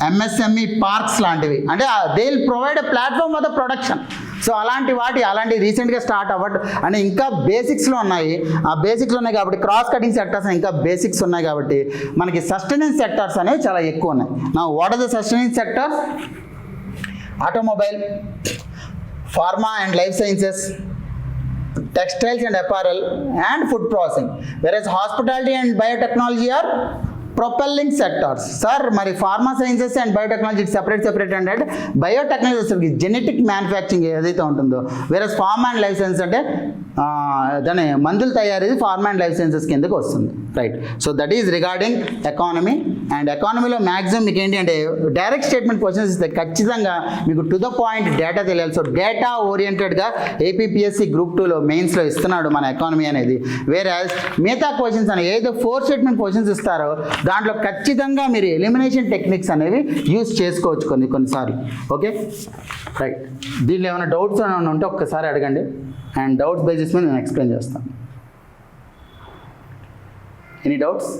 S1: MSME parks లాంటివి. అంటే they will provide a platform for the production. So అలాంటి రీసెంట్గా స్టార్ట్ అవ్వదు అంటే ఇంకా బేసిక్స్లో ఉన్నాయి. ఆ బేసిక్స్లో ఉన్నాయి కాబట్టి క్రాస్ కటింగ్ సెక్టార్స్ ఇంకా బేసిక్స్ ఉన్నాయి కాబట్టి మనకి సస్టైనెన్స్ సెక్టార్స్ అనేవి చాలా ఎక్కువ ఉన్నాయి. నా what are the sustenance sectors? Automobile, pharma and life sciences, textiles and apparel and food processing, whereas hospitality and biotechnology are propelling sectors. Sir, మరి pharma sciences and biotechnology separate అంటే బయోటెక్నాలజీ జెనెటిక్ మ్యానుఫ్యాక్చరింగ్ ఏదైతే ఉంటుందో, వేరే ఫార్మా అండ్ లైఫ్ సైన్స్ అంటే దాని మందులు తయారీ ఫార్మా అండ్ లైఫ్ సైన్సెస్ కిందకి వస్తుంది. Right. So that is regarding economy. And ఎకానమీలో మ్యాక్సిమం మీకు ఏంటి అంటే డైరెక్ట్ స్టేట్మెంట్ క్వశ్చన్స్ ఇస్తే ఖచ్చితంగా మీకు టు ద పాయింట్ డేటా తెలియాలి. సో డేటా ఓరియంటెడ్గా ఏపీపీఎస్సీ గ్రూప్ 2లో మెయిన్స్లో ఇస్తున్నాడు మన ఎకానమీ అనేది. వేరే మిగతా క్వశ్చన్స్ అనేవి ఏదో 4 స్టేట్మెంట్ క్వశ్చన్స్ ఇస్తారో దాంట్లో ఖచ్చితంగా మీరు ఎలిమినేషన్ టెక్నిక్స్ అనేవి యూజ్ చేసుకోవచ్చు కొన్నిసార్లు. Okay, right. దీనిలో ఏమైనా డౌట్స్ ఏమైనా ఉంటే ఒక్కసారి అడగండి. అండ్ డౌట్స్ బేసిస్ మీద నేను ఎక్స్ప్లెయిన్ చేస్తాను. Any doubts?